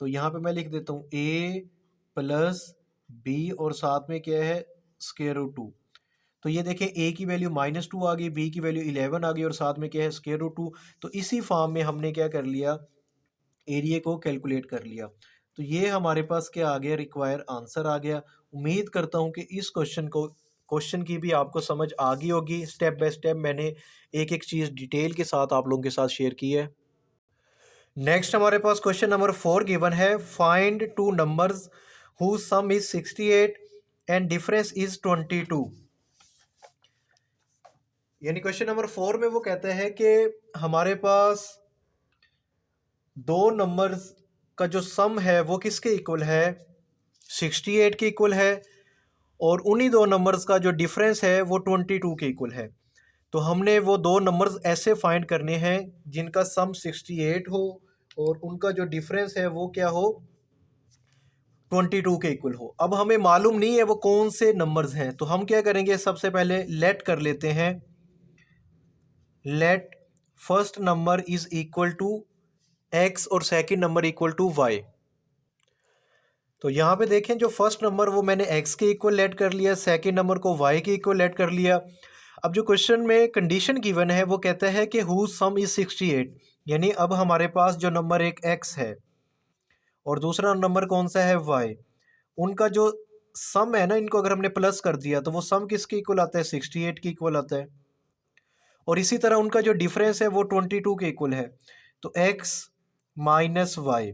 तो यहाँ पे मैं लिख देता हूँ a+b, और साथ में क्या है, स्क्वायर रूट 2। तो ये देखें a की वैल्यू -2 आ गई, b की वैल्यू 11 आ गई, और साथ में क्या है, स्क्वायर रूट 2। तो इसी फॉर्म में हमने क्या कर लिया, एरिया को कैलकुलेट कर लिया। तो ये हमारे पास क्या आ गया, रिक्वायर आंसर आ गया। उम्मीद करता हूँ कि इस क्वेश्चन क्वेश्चन की भी आपको समझ आ गई होगी। स्टेप बाय स्टेप मैंने एक एक चीज़ डिटेल के साथ आप लोगों के साथ शेयर की है। नेक्स्ट हमारे पास क्वेश्चन नंबर 4 गिवन है, find two numbers who some is 68 and difference is 22। यानी क्वेश्चन नंबर 4 में वो कहते हैं कि हमारे पास दो नंबर्स का जो सम है वो किसके इक्वल है, 68 के इक्वल है, और उन्हीं दो नंबर्स का जो डिफरेंस है वो 22 के इक्वल है। तो हमने वो दो नंबर्स ऐसे फाइंड करने हैं जिनका सम 68 हो और उनका जो डिफरेंस है वो क्या हो, 22 के इक्वल हो। अब हमें मालूम नहीं है वो कौन से नंबर्स हैं, तो हम क्या करेंगे, सबसे पहले लेट कर लेते हैं। Let first number is equal to X और second number equal to Y. तो यहाँ पे देखें, जो फर्स्ट नंबर वो मैंने x के इक्वल लेट कर लिया, सेकंड नंबर को y के इक्वल लेट कर लिया। अब जो क्वेश्चन में कंडीशन गिवन है वो कहता है कि हु सम इज 68, यानी अब हमारे पास जो नंबर एक x है और दूसरा नंबर कौन सा है y, उनका जो सम है ना, इनको अगर हमने प्लस कर दिया तो वो सम किसके इक्वल आता है, 68 के इक्वल आता है। और इसी तरह उनका जो डिफरेंस है वो 22 के इक्वल है। तो x माइनस वाई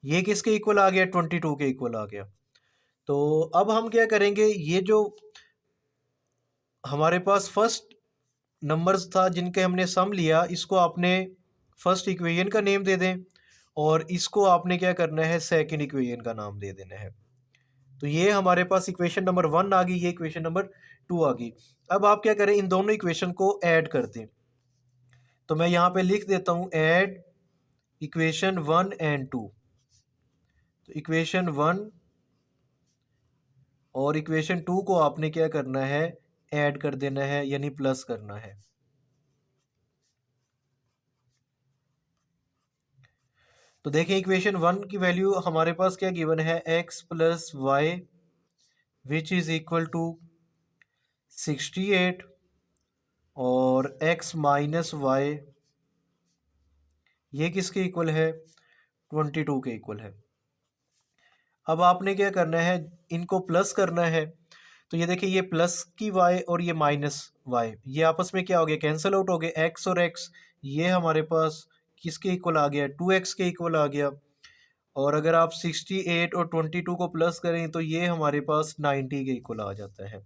ये किसके इक्वल आ गया, 22 के इक्वल आ गया। तो अब हम क्या करेंगे, ये जो हमारे पास फर्स्ट नंबर्स था जिनके हमने सम लिया, इसको आपने फर्स्ट इक्वेशन का नेम दे दें और इसको आपने क्या करना है, सेकंड इक्वेशन का नाम दे देना है। तो ये हमारे पास इक्वेशन नंबर 1 आ गई, ये इक्वेशन नंबर 2 आ गई। अब आप क्या करें, इन दोनों इक्वेशन को ऐड कर दें। तो मैं यहाँ पे लिख देता हूँ ऐड इक्वेशन 1 एंड 2। तो इक्वेशन 1 और इक्वेशन 2 को आपने क्या करना है, ऐड कर देना है, यानी प्लस करना है। तो देखिए इक्वेशन 1 की वैल्यू हमारे पास क्या गिवन है, x plus y which is equal to 68 और x माइनस वाई ये किसके इक्वल है, 22 के इक्वल है। अब आपने क्या करना है, इनको प्लस करना है। तो ये देखिए, ये प्लस की y और ये माइनस y ये आपस में क्या हो गया, कैंसिल आउट हो गए। x और x ये हमारे पास किसके इक्वल आ गया, 2x के इक्वल आ गया। और अगर आप 68 और 22 को प्लस करें तो ये हमारे पास 90 के इक्वल आ जाता है।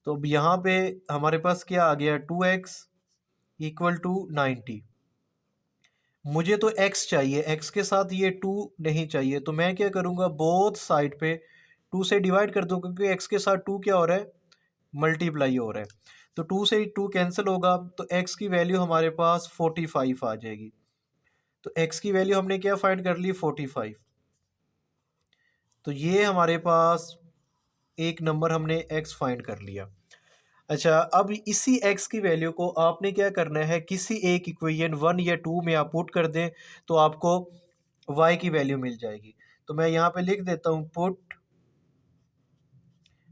तो अब यहाँ पे हमारे पास क्या आ गया, 2x इक्वल टू 90। मुझे तो x चाहिए, x के साथ ये 2 नहीं चाहिए, तो मैं क्या करूँगा, बोथ साइड पे 2 से डिवाइड कर दूँ, क्योंकि x के साथ 2 क्या हो रहा है, मल्टीप्लाई हो रहा है। तो 2 से 2 कैंसिल होगा, तो x की वैल्यू हमारे पास 45 आ जाएगी। तो x की वैल्यू हमने क्या फाइंड कर ली, 45। तो ये हमारे पास एक नंबर हमने x फाइंड कर लिया। अच्छा, अब इसी x की वैल्यू को आपने क्या करना है, किसी एक इक्वेशन 1 या 2 में आप पुट कर दें तो आपको y की वैल्यू मिल जाएगी। तो मैं यहाँ पे लिख देता हूँ, put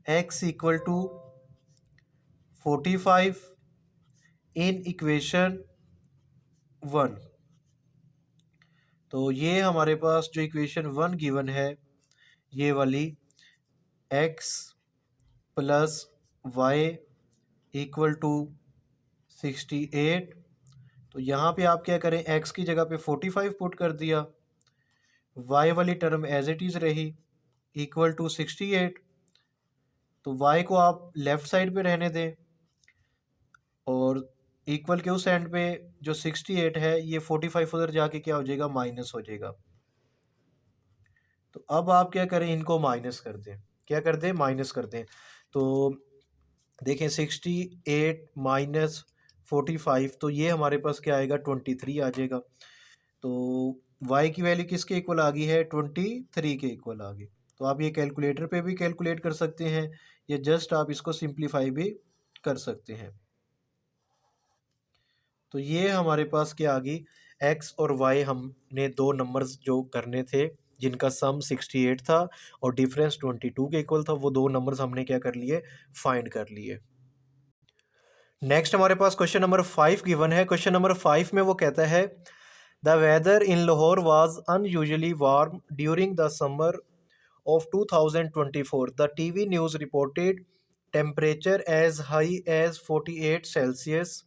x equal to 45 in equation 1। तो ये हमारे पास जो इक्वेशन 1 गिवन है, ये वाली x plus y equal to 68। तो यहाँ पे आप क्या करें, x की जगह पे 45 पुट कर दिया, y वाली टर्म एज इट इज़ रही इक्वल टू 68। तो y को आप लेफ़्ट साइड पे रहने दें और इक्वल के उस एंड पे जो 68 है ये 45 उधर जाके क्या हो जाएगा, माइनस हो जाएगा। तो अब आप क्या करें, इनको माइनस कर दें, क्या कर दें, माइनस कर दें। तो देखें 68 माइनस 45, तो ये हमारे पास क्या आएगा, 23 आ जाएगा। तो y की वैल्यू किसके इक्वल आ गई है, 23 के इक्वल आ गई। तो आप ये कैलकुलेटर पे भी कैलकुलेट कर सकते हैं या जस्ट आप इसको सिंप्लीफाई भी कर सकते हैं। तो ये हमारे पास क्या आ गई, x और y हमने दो नंबर्स जो करने थे जिनका सम 68 था और डिफरेंस 22 के इक्वल था, वो दो नंबर्स हमने क्या कर लिए, फाइंड कर लिए। नेक्स्ट हमारे पास क्वेश्चन नंबर 5 गिवन है। क्वेश्चन नंबर 5 में वो कहता है, the weather in Lahore was unusually warm during the summer of 2024. The TV news reported temperature as high as 48 Celsius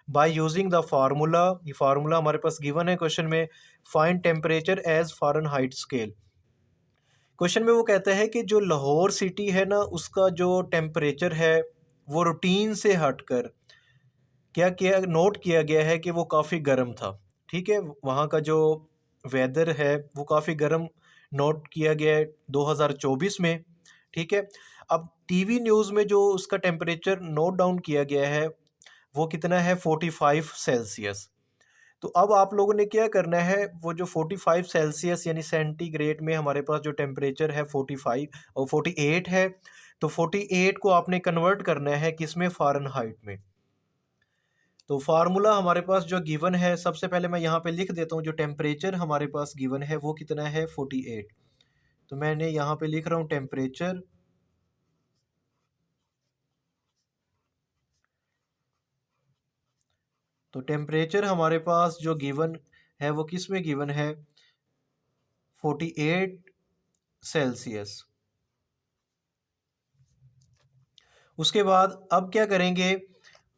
by using the formula. ये फार्मूला हमारे पास गिवन है क्वेश्चन में, find temperature as Fahrenheit scale. Question में वो कहता है कि जो लाहौर सिटी है ना, उसका जो टेम्परेचर है वो रूटीन से हटकर क्या किया नोट किया गया है कि वो काफ़ी गर्म था। ठीक है, वहाँ का जो वेदर है वो काफ़ी गर्म नोट किया गया है 2024 में। ठीक है, अब टीवी न्यूज़ में जो उसका टेम्परेचर नोट डाउन किया गया है वो कितना है 45 सेल्सियस। तो अब आप लोगों ने क्या करना है, वो जो 45 सेल्सियस यानी सेंटीग्रेड में हमारे पास जो टेम्परेचर है 45 और 48 है, तो 48 को आपने कन्वर्ट करना है किस में, फ़ारेनहाइट में। तो फार्मूला हमारे पास जो गिवन है, सबसे पहले मैं यहाँ पे लिख देता हूँ, जो टेम्परेचर हमारे पास गिवन है वो कितना है 48। तो मैंने यहाँ पे लिख रहा हूँ टेम्परेचर, तो टेम्परेचर हमारे पास जो गिवन है वो किस में गिवन है 48 सेल्सियस। उसके बाद अब क्या करेंगे,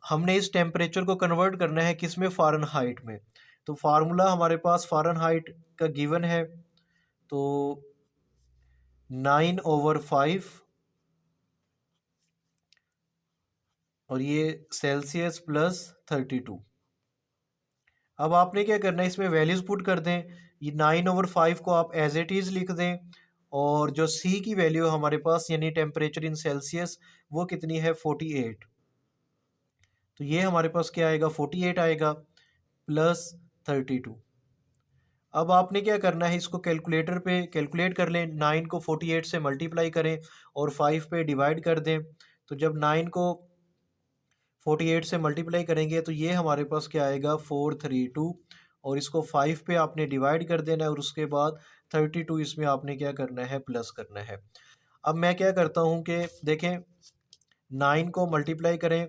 हमने इस टेम्परेचर को कन्वर्ट करना है किस में, फ़ारेनहाइट में। तो फार्मूला हमारे पास फ़ारेनहाइट का गिवन है, तो 9/5 और ये सेल्सियस प्लस 32। अब आपने क्या करना है, इसमें वैल्यूज़ पुट कर दें। ये 9/5 को आप एज इट इज़ लिख दें, और जो सी की वैल्यू हमारे पास यानी टेम्परेचर इन सेल्सियस वो कितनी है 48। तो ये हमारे पास क्या आएगा 48 आएगा प्लस 32। अब आपने क्या करना है, इसको कैलकुलेटर पे कैलकुलेट कर लें। 9 को 48 से मल्टीप्लाई करें और 5 पे डिवाइड कर दें। तो जब 9 को 48 से मल्टीप्लाई करेंगे तो ये हमारे पास क्या आएगा 432, और इसको 5 पे आपने डिवाइड कर देना है, और उसके बाद 32 इसमें आपने क्या करना है, प्लस करना है। अब मैं क्या करता हूँ कि देखें, 9 को मल्टीप्लाई करें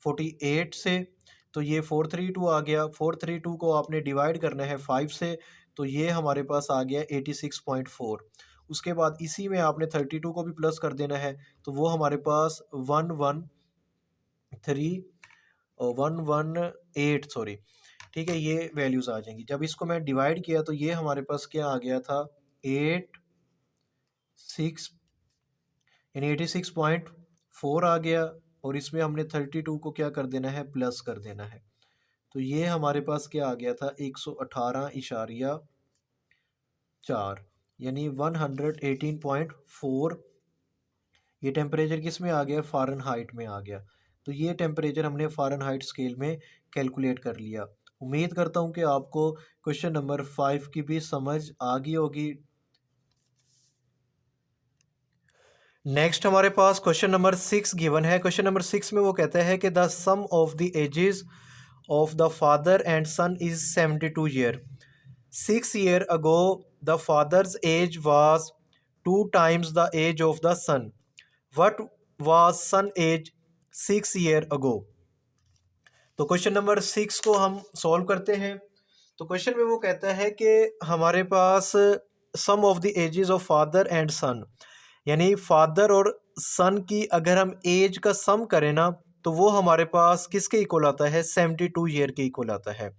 48 से, तो ये 432 आ गया। 432 को आपने डिवाइड करना है 5 से, तो ये हमारे पास आ गया 86.4। उसके बाद इसी में आपने 32 को भी प्लस कर देना है, तो वो हमारे पास 118 सॉरी। ठीक है, ये वैल्यूज़ आ जाएंगी। जब इसको मैं डिवाइड किया तो ये हमारे पास क्या आ गया था 86 यानी 86.4 आ गया, और इसमें हमने 32 को क्या कर देना है, प्लस कर देना है। तो ये हमारे पास क्या आ गया था 118.4 यानी 118.4। ये टेम्परेचर किस में आ गया, फ़ारेनहाइट में आ गया। तो ये टेम्परेचर हमने फ़ारेनहाइट स्केल में कैलकुलेट कर लिया। उम्मीद करता हूँ कि आपको क्वेश्चन नंबर 5 की भी समझ आ गई होगी। नेक्स्ट हमारे पास क्वेश्चन नंबर 6 गिवन है। क्वेश्चन नंबर 6 में वो कहता है कि the sum of the ages of the father and son is 72 year. 6 year ago the father's age was 2 times the age of the son. What was son age 6 year ago? तो question number 6 को हम solve करते हैं। तो question में वो कहता है कि हमारे पास sum of the ages of father and son, यानी फादर और सन की अगर हम एज का सम करें ना, तो वो हमारे पास किसके इक्वल आता है 72 ईयर के इक्वल आता है।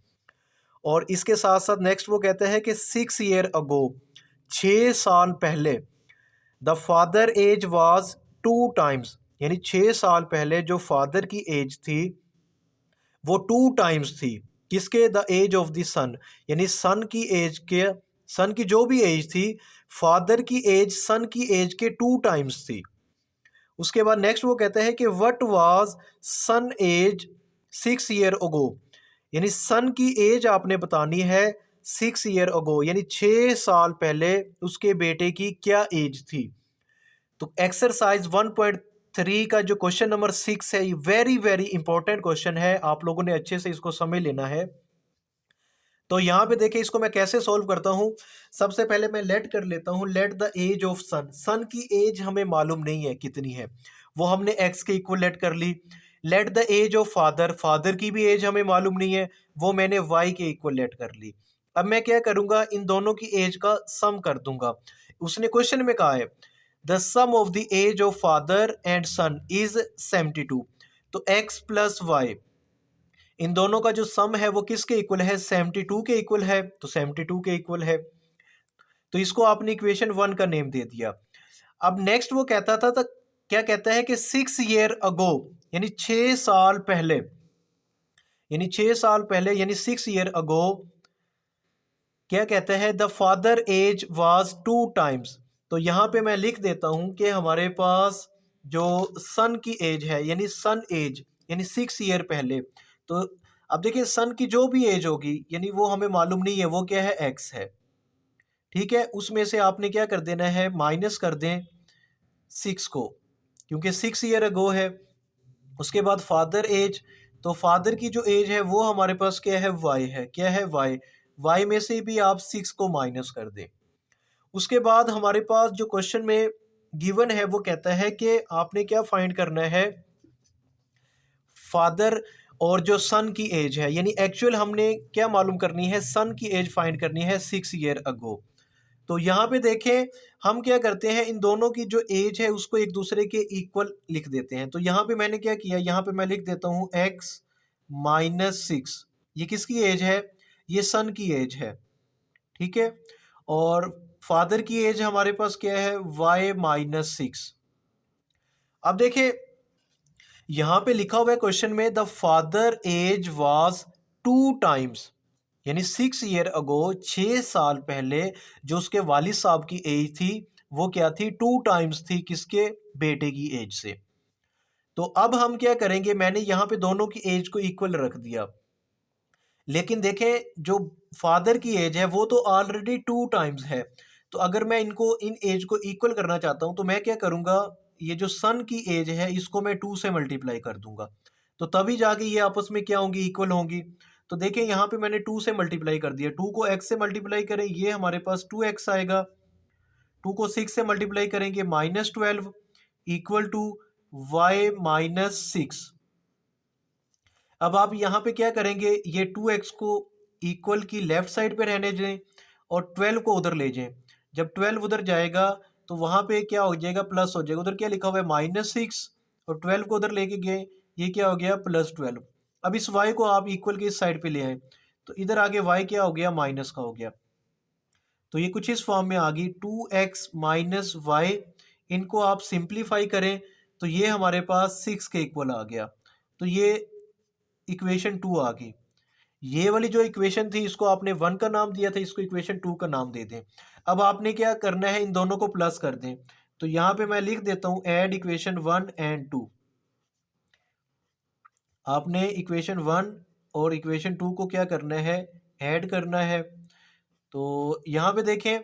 और इसके साथ साथ नेक्स्ट वो कहते हैं कि 6 year अगो 6 साल पहले the father age was 2 times, यानी 6 साल पहले जो फादर की एज थी वो 2 times थी किसके, द एज ऑफ द सन, यानी सन की एज के, सन की जो भी एज थी फादर की एज सन की एज के 2 times थी। उसके बाद नेक्स्ट वो कहता है कि what was son age 6 year ago, यानी सन की एज आपने बतानी है 6 year अगो, यानी 6 साल पहले उसके बेटे की क्या एज थी। तो एक्सरसाइज 1.3 का जो क्वेश्चन नंबर 6 है, ये वेरी वेरी इंपॉर्टेंट क्वेश्चन है, आप लोगों ने अच्छे से इसको समझ लेना है। तो यहाँ पे देखिए इसको मैं कैसे सॉल्व करता हूँ। सबसे पहले मैं लेट कर लेता हूँ, लेट द एज ऑफ सन। सन की एज हमें मालूम नहीं है कितनी है, वो हमने एक्स के इक्वल लेट कर ली। Let the age of father, father की भी एज हमें मालूम नहीं है, वो मैंने वाई के इक्वल लेट कर ली। अब मैं क्या करूँगा, इन दोनों की एज का सम कर दूंगा। उसने क्वेश्चन में कहा है the sum of the age of father and son is 72। तो x प्लस वाई, इन दोनों का जो सम है वो किसके इक्वल है? 72 के इक्वल है। तो 72 के इक्वल है, तो इसको आपने इक्वेशन 1 का नेम दे दिया। अब नेक्स्ट वो कहता था, तो क्या कहता है कि 6 ईयर अगो, यानी 6 साल पहले, यानी 6 साल पहले, यानी 6 ईयर अगो क्या कहता है? The father age was 2 times. तो यहाँ पे मैं लिख देता हूँ कि हमारे पास जो सन की एज है, यानी सन एज, यानी 6 ईयर पहले। तो अब देखिए सन की जो भी एज होगी, यानी वो हमें मालूम नहीं है, वो क्या है? एक्स है। ठीक है, उसमें से आपने क्या कर देना है? माइनस कर दें 6 को, क्योंकि 6 ईयर अगो है। उसके बाद फादर एज, तो फादर की जो एज है वो हमारे पास क्या है? वाई है। क्या है? वाई। वाई में से भी आप 6 को माइनस कर दें। उसके बाद हमारे पास जो क्वेश्चन में गिवन है वो कहता है कि आपने क्या फाइंड करना है? फादर और जो सन की एज है, यानी एक्चुअल हमने क्या मालूम करनी है? सन की एज फाइंड करनी है 6 ईयर अगो। तो यहाँ पे देखें, हम क्या करते हैं, इन दोनों की जो एज है उसको एक दूसरे के इक्वल लिख देते हैं। तो यहाँ पे मैंने क्या किया, यहाँ पे मैं लिख देता हूँ x माइनस 6। ये किसकी एज है? ये सन की एज है। ठीक है, और फादर की एज हमारे पास क्या है? y minus 6। अब देखिए यहाँ पे लिखा हुआ है क्वेश्चन में, the father age was 2 times, यानी 6 ईयर अगो, 6 साल पहले जो उसके वालिद साहब की एज थी वो क्या थी? 2 टाइम्स थी। किसके? बेटे की एज से। तो अब हम क्या करेंगे, मैंने यहाँ पे दोनों की एज को इक्वल रख दिया, लेकिन देखें जो फादर की एज है वो तो ऑलरेडी 2 टाइम्स है। तो अगर मैं इनको, इन एज को इक्वल करना चाहता हूँ, तो मैं क्या करूँगा, ये जो सन की एज है इसको मैं 2 से मल्टीप्लाई कर दूंगा, तो तभी जाके ये आपस में क्या होंगी? इक्वल होंगी। तो देखें यहाँ पे मैंने 2 से मल्टीप्लाई कर दिया, 2 को x से मल्टीप्लाई करें, ये हमारे पास 2x आएगा। 2 को 6 से मल्टीप्लाई करेंगे, -12 इक्वल टू y माइनस 6। अब आप यहाँ पे क्या करेंगे, ये 2x को इक्वल की लेफ्ट साइड पे रहने दें और 12 को उधर ले जाएं। जब 12 उधर जाएगा तो वहाँ पे क्या हो जाएगा? प्लस हो जाएगा। उधर क्या लिखा हुआ है? -6, और 12 को उधर लेके गए, ये क्या हो गया? +12। अब इस y को आप इक्वल के इस साइड पे ले आए, तो इधर आगे y क्या हो गया? माइनस का हो गया। तो ये कुछ इस फॉर्म में आ गई 2x माइनस वाई। इनको आप सिंप्लीफाई करें तो ये हमारे पास 6 के इक्वल आ गया। तो ये इक्वेशन 2 आ गई। ये वाली जो इक्वेशन थी इसको आपने 1 का नाम दिया था, इसको इक्वेशन 2 का नाम दे दें। अब आपने क्या करना है, इन दोनों को प्लस कर दें। तो यहाँ पे मैं लिख देता हूँ ऐड इक्वेशन 1 एंड 2। आपने इक्वेशन 1 और इक्वेशन 2 को क्या करना है? ऐड करना है। तो यहाँ पे देखें,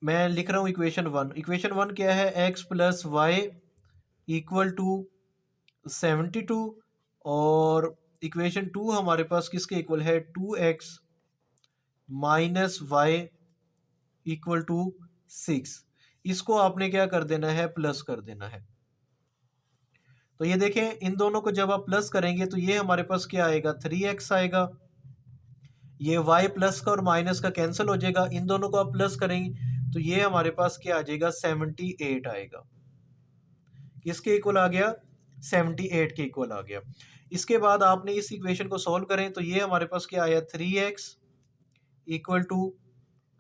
मैं लिख रहा हूँ इक्वेशन 1। इक्वेशन 1 क्या है? x plus y equal to 72, और इक्वेशन 2 हमारे पास किसके इक्वल है? 2x minus Y equal to 6। इसको आपने क्या कर देना है? प्लस कर देना है। तो ये देखें, इन दोनों को जब आप प्लस करेंगे तो ये हमारे पास क्या आएगा? 3x आएगा। ये y प्लस का और माइनस का कैंसिल हो जाएगा, इन दोनों को आप प्लस करेंगे तो ये हमारे पास क्या आ जाएगा? 78 आएगा। किसके इक्वल आ गया? 78 के इक्वल आ गया। इसके बाद आपने इस इक्वेशन को सॉल्व करें तो ये हमारे पास क्या आया? 3x equal to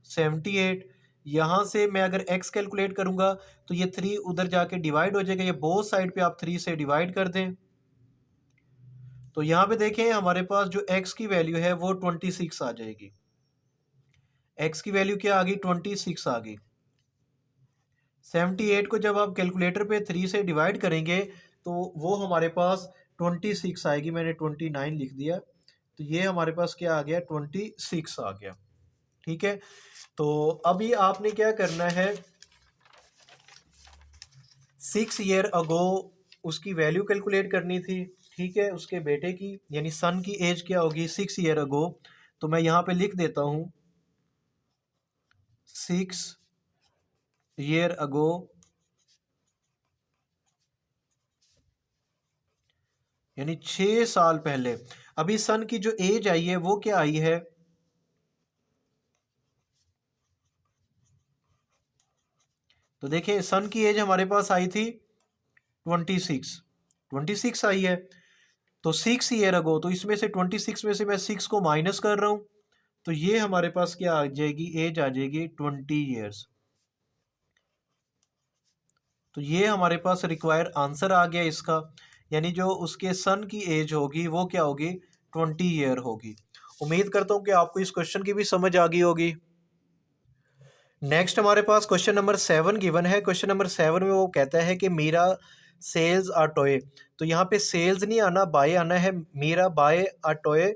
78। यहाँ से मैं अगर x कैलकुलेट करूँगा तो ये 3 उधर जाके डिवाइड हो जाएगा, ये बोथ साइड पे आप 3 से डिवाइड कर दें। तो यहाँ पे देखें हमारे पास जो x की वैल्यू है वो 26 आ जाएगी। x की वैल्यू क्या आ गई? 26 आ गई। 78 को जब आप कैलकुलेटर पे 3 से डिवाइड करेंगे तो वो हमारे पास 26 आएगी। मैंने 29 लिख दिया, तो ये हमारे पास क्या आ गया? 26 आ गया। ठीक है, तो अभी आपने क्या करना है, 6 ईयर अगो उसकी वैल्यू कैलकुलेट करनी थी। ठीक है, उसके बेटे की, यानी सन की एज क्या होगी? 6 ईयर अगो। तो मैं यहाँ पे लिख देता हूँ 6 ईयर अगो, यानी 6 साल पहले। अभी सन की जो एज आई है वो क्या आई है? तो देखिए सन की एज हमारे पास आई थी 26 आई है, तो 6 ईयर अगो, तो इसमें से 26 में से मैं 6 को माइनस कर रहा हूँ, तो ये हमारे पास क्या आ जाएगी, एज आ जाएगी 20 ईयर्स। तो ये हमारे पास रिक्वायर आंसर आ गया इसका, यानी जो उसके सन की एज होगी वो क्या होगी, 20 ईयर होगी। उम्मीद करता हूँ कि आपको इस क्वेश्चन की भी समझ आ गई होगी। नेक्स्ट हमारे पास क्वेश्चन नंबर 7 गिवन है। क्वेश्चन नंबर 7 में वो कहता है कि मीरा सेल्स अ टॉय, तो यहाँ पे सेल्स नहीं आना, बाय आना है। Meera buy a toy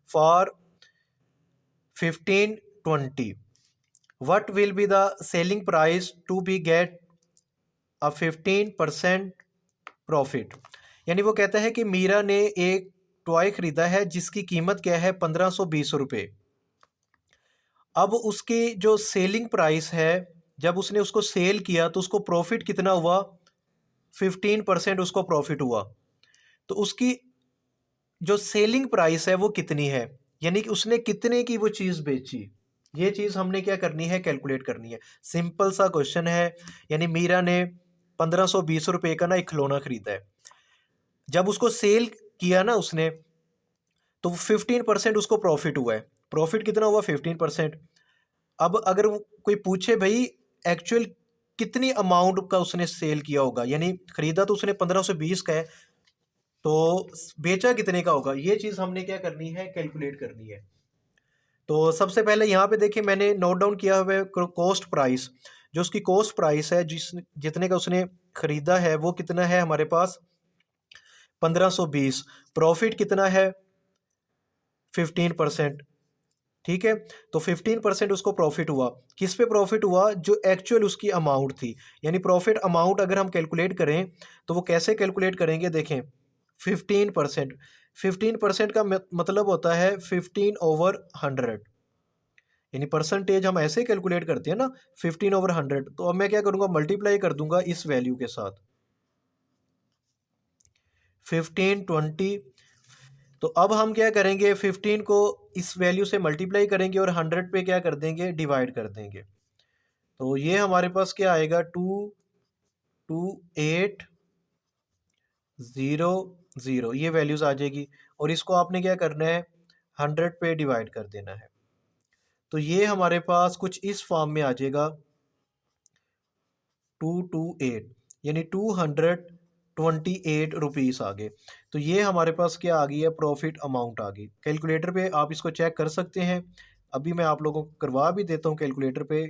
for 1520, what will be the selling price to be get a 15% profit. यानी वो कहता है कि मीरा ने एक टॉय खरीदा है जिसकी कीमत क्या है, 1520 रुपये। अब उसकी जो सेलिंग प्राइस है, जब उसने उसको सेल किया तो उसको प्रॉफिट कितना हुआ, 15% उसको प्रॉफिट हुआ। तो उसकी जो सेलिंग प्राइस है वो कितनी है, यानी कि उसने कितने की वो चीज़ बेची, ये चीज़ हमने क्या करनी है, कैलकुलेट करनी है। सिंपल सा क्वेश्चन है। यानी मीरा ने 1520 रुपये का ना एक खिलौना खरीदा है, जब उसको सेल किया ना उसने, तो 15% उसको प्रॉफिट हुआ है। प्रॉफिट कितना हुआ, 15%। अब अगर कोई पूछे भाई एक्चुअल कितनी अमाउंट का उसने सेल किया होगा, यानी खरीदा तो उसने 1520 का है, तो बेचा कितने का होगा, ये चीज़ हमने क्या करनी है, कैलकुलेट करनी है। तो सबसे पहले यहाँ पे देखिए मैंने नोट डाउन किया हुआ है कॉस्ट प्राइस। जो उसकी कॉस्ट प्राइस है, जितने का उसने खरीदा है वो कितना है हमारे पास, 1520। प्रॉफिट कितना है, 15%। ठीक है, तो 15% उसको प्रॉफिट हुआ। किस पे प्रॉफिट हुआ, जो एक्चुअल उसकी अमाउंट थी। यानी प्रॉफिट अमाउंट अगर हम कैलकुलेट करें तो वो कैसे कैलकुलेट करेंगे, देखें 15%। 15% का मतलब होता है 15/100, यानी परसेंटेज हम ऐसे कैलकुलेट करते हैं ना, 15/100। तो अब मैं क्या करूँगा, मल्टीप्लाई कर दूंगा इस वैल्यू के साथ, 1520। तो अब हम क्या करेंगे, 15 को इस वैल्यू से मल्टीप्लाई करेंगे और 100 पे क्या कर देंगे, डिवाइड कर देंगे। तो ये हमारे पास क्या आएगा, 228,000, ये वैल्यूज़ आ जाएगी। और इसको आपने क्या करना है, 100 पे डिवाइड कर देना है। तो ये हमारे पास कुछ इस फॉर्म में आ जाएगा, 228, यानी 228 रुपीस आ गए। तो ये हमारे पास क्या आ गई है, प्रॉफिट अमाउंट आ गई। कैलकुलेटर पे आप इसको चेक कर सकते हैं, अभी मैं आप लोगों को करवा भी देता हूँ कैलकुलेटर पे।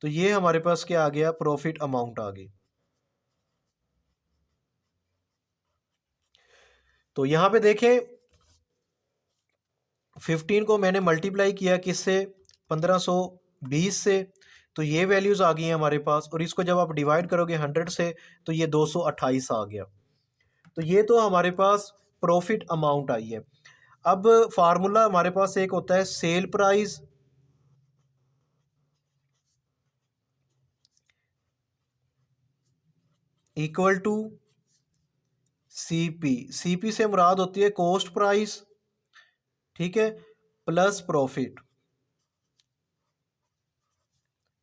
तो ये हमारे पास क्या आ गया, प्रॉफिट अमाउंट आ गई। तो यहाँ पे देखें 15 को मैंने मल्टीप्लाई किया किससे, 1520 से, तो ये वैल्यूज़ आ गई हैं हमारे पास। और इसको जब आप डिवाइड करोगे 100 से, तो ये 228 आ गया। तो ये तो हमारे पास प्रॉफिट अमाउंट आई है। अब फार्मूला हमारे पास एक होता है sale price equal to CP. CP से मुराद होती है कॉस्ट प्राइस, ठीक है, प्लस प्रॉफिट।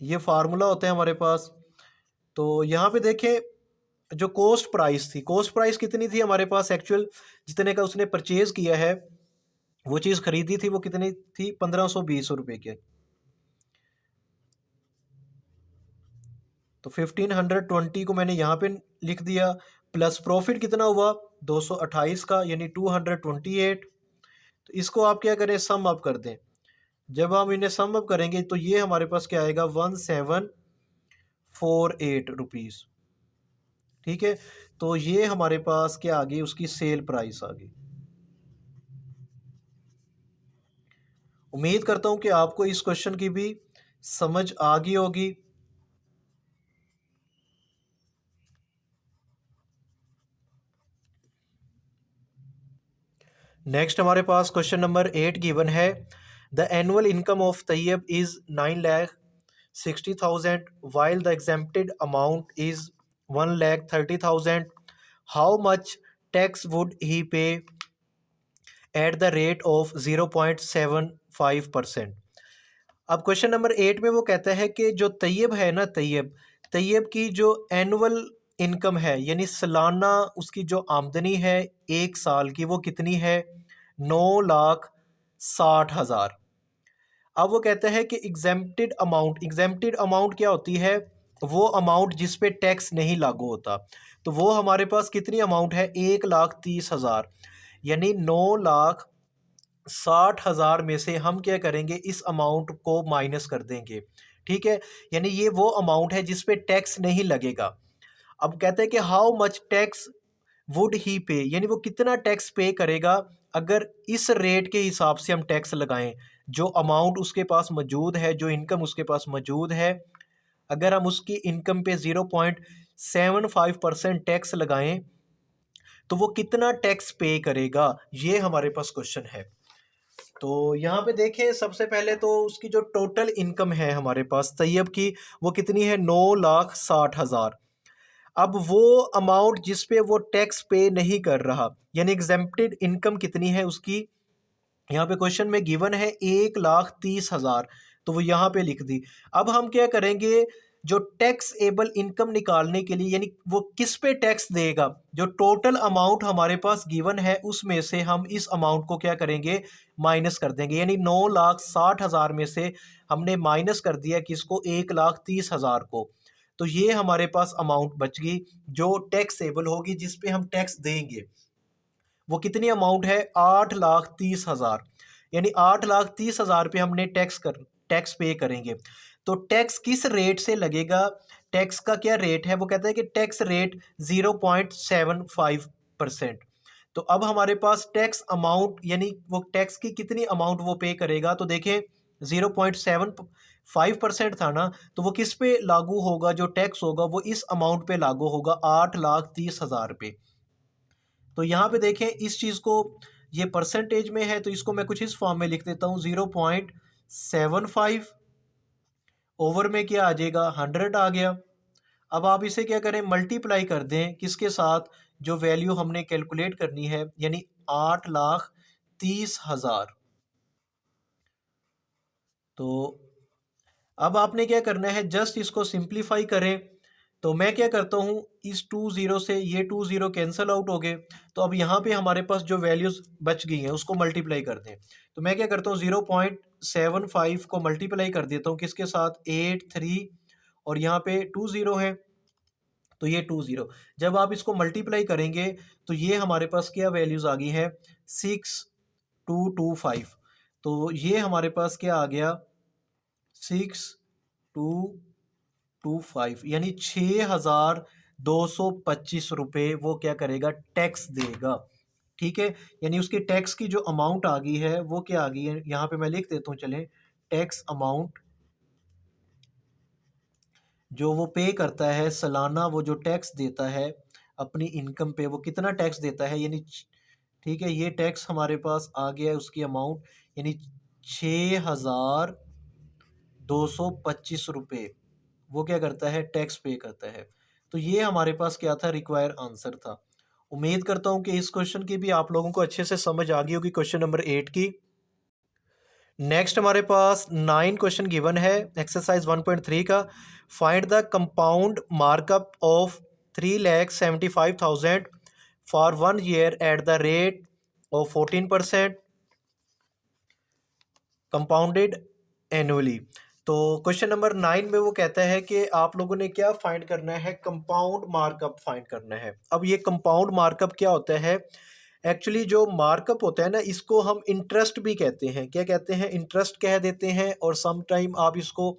ये फार्मूला होता है हमारे पास। तो यहाँ पे देखें जो कॉस्ट प्राइस थी, कॉस्ट प्राइस कितनी थी हमारे पास, एक्चुअल जितने का उसने परचेज किया है, वो चीज़ खरीदी थी, वो कितनी थी, 1520 रुपये के। तो 1520 को मैंने यहाँ पे लिख दिया, प्लस प्रॉफिट कितना हुआ, 228 का, यानी 228। तो इसको आप क्या करें, सम अप कर दें। जब हम इन्हें सम अप करेंगे तो ये हमारे पास क्या आएगा, 1748 रुपीज़। ठीक है, तो ये हमारे पास क्या आ गई, उसकी सेल प्राइस आ गई। उम्मीद करता हूँ कि आपको इस क्वेश्चन की भी समझ आ गई होगी। नेक्स्ट हमारे पास क्वेश्चन नंबर 8 गिवन है। The annual income of Tayyab is 9,60,000 while the exempted amount is 1,30,000. How much tax would he pay at the rate of 0.75%? अब क्वेश्चन नंबर 8 में वो कहता है कि जो तैयब है ना, तैयब तैयब की जो एनुअल इनकम है यानी सालाना उसकी जो आमदनी है 1 साल की, वो कितनी है? 9,60,000। अब वो कहते हैं कि एग्जेम्प्टेड अमाउंट क्या होती है? वो अमाउंट जिस पे टैक्स नहीं लागू होता। तो वो हमारे पास कितनी अमाउंट है? 1,30,000। यानी 9,60,000 में से हम क्या करेंगे, इस अमाउंट को माइनस कर देंगे। ठीक है, यानी ये वो अमाउंट है जिस पे टैक्स नहीं लगेगा। अब कहते हैं कि how much tax would he पे, यानी वो कितना टैक्स पे करेगा अगर इस रेट के हिसाब से हम टैक्स लगाएं। जो अमाउंट उसके पास मौजूद है, जो इनकम उसके पास मौजूद है, अगर हम उसकी इनकम पे 0.75% टैक्स लगाएं तो वो कितना टैक्स पे करेगा, ये हमारे पास क्वेश्चन है। तो यहाँ पे देखें, सबसे पहले तो उसकी जो टोटल इनकम है हमारे पास तैयब की, वो कितनी है? 9,60,000। अब वो अमाउंट जिस पे वो टैक्स पे नहीं कर रहा, यानी एग्जेम्प्टेड इनकम कितनी है उसकी, यहाँ पे क्वेश्चन में गिवन है 1,30,000, तो वो यहाँ पे लिख दी। अब हम क्या करेंगे, जो टैक्स एबल इनकम निकालने के लिए, यानी वो किस पे टैक्स देगा, जो टोटल अमाउंट हमारे पास गिवन है उसमें से हम इस अमाउंट को क्या करेंगे, माइनस कर देंगे। यानी 9,60,000 में से हमने माइनस कर दिया किसको? 1,30,000 को। तो ये हमारे पास अमाउंट बच गई जो टैक्सेबल होगी, जिस पे हम टैक्स देंगे। वो कितनी अमाउंट है? 8,30,000। यानी 8,30,000 पे हमने टैक्स पे करेंगे। तो टैक्स किस रेट से लगेगा? टैक्स का क्या रेट है? वो कहता है कि टैक्स रेट 0.75%। तो अब हमारे पास टैक्स अमाउंट, यानी वो टैक्स की कितनी अमाउंट वो पे करेगा, तो देखें 0.75% था ना, तो वो किस पे लागू होगा? जो टैक्स होगा वो इस अमाउंट पे लागू होगा, 8,30,000 पे। तो यहाँ पे देखें इस चीज़ को, ये परसेंटेज में है तो इसको मैं कुछ इस फॉर्म में लिख देता हूँ, 0.75 ओवर में क्या आ जाएगा? 100 आ गया। अब आप इसे क्या करें, मल्टीप्लाई कर दें किसके साथ? जो वैल्यू हमने कैलकुलेट करनी है, यानी 8,30,000। तो अब आपने क्या करना है, जस्ट इसको सिंप्लीफाई करें। तो मैं क्या करता हूँ, इस 20 से ये 20 कैंसिल आउट हो गए। तो अब यहाँ पे हमारे पास जो वैल्यूज़ बच गई हैं उसको मल्टीप्लाई कर दें। तो मैं क्या करता हूँ, 0.75 को मल्टीप्लाई कर देता हूँ किसके साथ? 83, और यहाँ पे 20 है, तो ये 20। जब आप इसको मल्टीप्लाई करेंगे तो ये हमारे पास क्या वैल्यूज़ आ गई है? 6,225। तो ये हमारे पास क्या आ गया? 6,225, यानी 6,225 रुपये वो क्या करेगा? टैक्स देगा। ठीक है, यानी उसकी टैक्स की जो अमाउंट आ गई है वो क्या आ गई है, यहाँ पे मैं लिख देता हूँ, चलें। टैक्स अमाउंट जो वो पे करता है सालाना, वो जो टैक्स देता है अपनी इनकम पे, वो कितना टैक्स देता है, यानी ठीक है, ये टैक्स हमारे पास आ गया है उसकी अमाउंट, यानी 6,225 रुपये वो क्या करता है? टैक्स पे करता है। तो ये हमारे पास क्या था? रिक्वायर आंसर था। उम्मीद करता हूँ कि इस क्वेश्चन की भी आप लोगों को अच्छे से समझ आ गई होगी, क्वेश्चन नंबर 8 की। नेक्स्ट हमारे पास 9 क्वेश्चन गिवन है एक्सरसाइज 1.3 का। Find the compound markup of 3,75,000 for 1 year at the rate of 14% compounded annually. तो क्वेश्चन नंबर 9 में वो कहता है कि आप लोगों ने क्या फाइंड करना है? कंपाउंड मार्कअप फाइंड करना है। अब ये कंपाउंड मार्कअप क्या होता है? एक्चुअली जो मार्कअप होता है ना, इसको हम इंटरेस्ट भी कहते हैं। क्या कहते हैं? इंटरेस्ट कह देते हैं, और सम टाइम आप इसको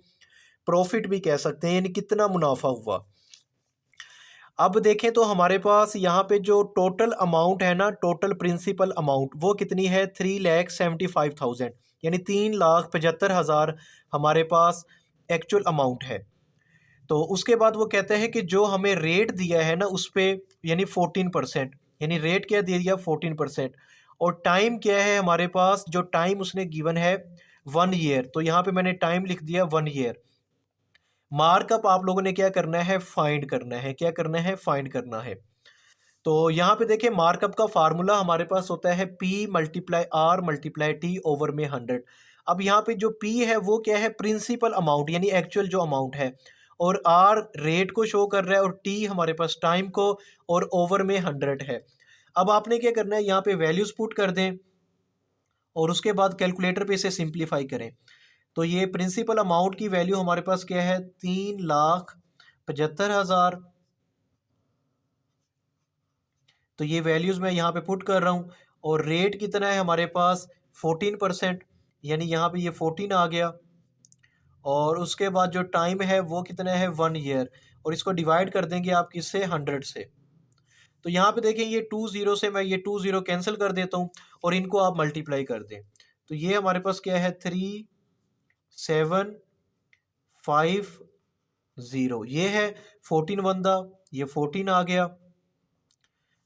प्रॉफिट भी कह सकते हैं, यानी कितना मुनाफा हुआ। अब देखें तो हमारे पास यहाँ पे जो टोटल अमाउंट है ना, टोटल प्रिंसिपल अमाउंट वो कितनी है? 3,75,000, यानी 3,75,000 हमारे पास एक्चुअल अमाउंट है। तो उसके बाद वो कहते हैं कि जो हमें रेट दिया है ना उस पे, यानी 14%, यानी रेट क्या दे दिया? 14%। और टाइम क्या है हमारे पास? जो टाइम उसने गिवन है 1 ईयर, तो यहाँ पे मैंने टाइम लिख दिया 1 ईयर। मार्कअप आप लोगों ने क्या करना है? फाइंड करना है। क्या करना है? फाइंड करना है। तो यहाँ पे देखिए, मार्कअप का फार्मूला हमारे पास होता है P × R × T ओवर में 100। अब यहाँ पे जो P है वो क्या है, प्रिंसिपल अमाउंट यानी एक्चुअल जो अमाउंट है, और R रेट को शो कर रहा है, और T हमारे पास टाइम को, और ओवर में 100 है। अब आपने क्या करना है, यहाँ पे वैल्यूज़ पुट कर दें और उसके बाद कैलकुलेटर पे इसे सिंप्लीफाई करें। तो ये प्रिंसिपल अमाउंट की वैल्यू हमारे पास क्या है, 3,75,000। तो ये वैल्यूज़ मैं यहाँ पे पुट कर रहा हूँ, और रेट कितना है हमारे पास, 14%, यानी यहाँ पे ये 14 आ गया। और उसके बाद जो टाइम है वो कितना है, 1 ईयर, और इसको डिवाइड कर देंगे आप किससे, 100 से। तो यहाँ पे देखें ये 2 ज़ीरो से मैं ये 2 ज़ीरो कैंसिल कर देता हूँ, और इनको आप मल्टीप्लाई कर दें। तो ये हमारे पास क्या है, 3750, ये है 14 बंदा, ये 14 आ गया।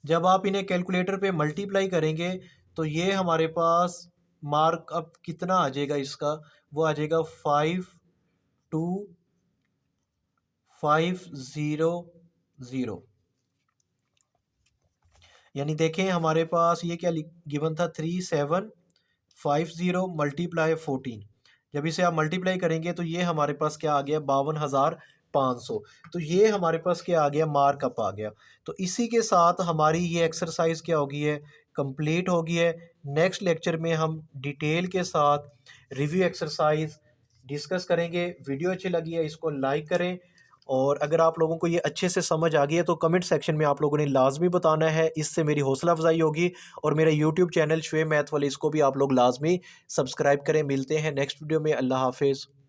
जब आप इन्हें कैलकुलेटर पे मल्टीप्लाई करेंगे तो ये हमारे पास मार्क अप कितना आ जाएगा इसका, वो आ जाएगा 52500। यानी देखें हमारे पास ये क्या गिवन था, 3750 मल्टीप्लाई 14। जब इसे आप मल्टीप्लाई करेंगे तो ये हमारे पास क्या आ गया, 52,500। तो ये हमारे पास क्या आ गया, मार्कअप आ गया। तो इसी के साथ हमारी ये एक्सरसाइज क्या होगी है, कंप्लीट होगी है। नेक्स्ट लेक्चर में हम डिटेल के साथ रिव्यू एक्सरसाइज डिस्कस करेंगे। वीडियो अच्छी लगी है इसको लाइक करें, और अगर आप लोगों को ये अच्छे से समझ आ गई है तो कमेंट सेक्शन में आप लोगों ने लाजमी बताना है, इससे मेरी हौसला अफजाई होगी। और मेरा यूट्यूब चैनल शुएब मैथ वाले, इसको भी आप लोग लाजमी सब्सक्राइब करें। मिलते हैं नेक्स्ट वीडियो में, अल्लाह हाफिज़।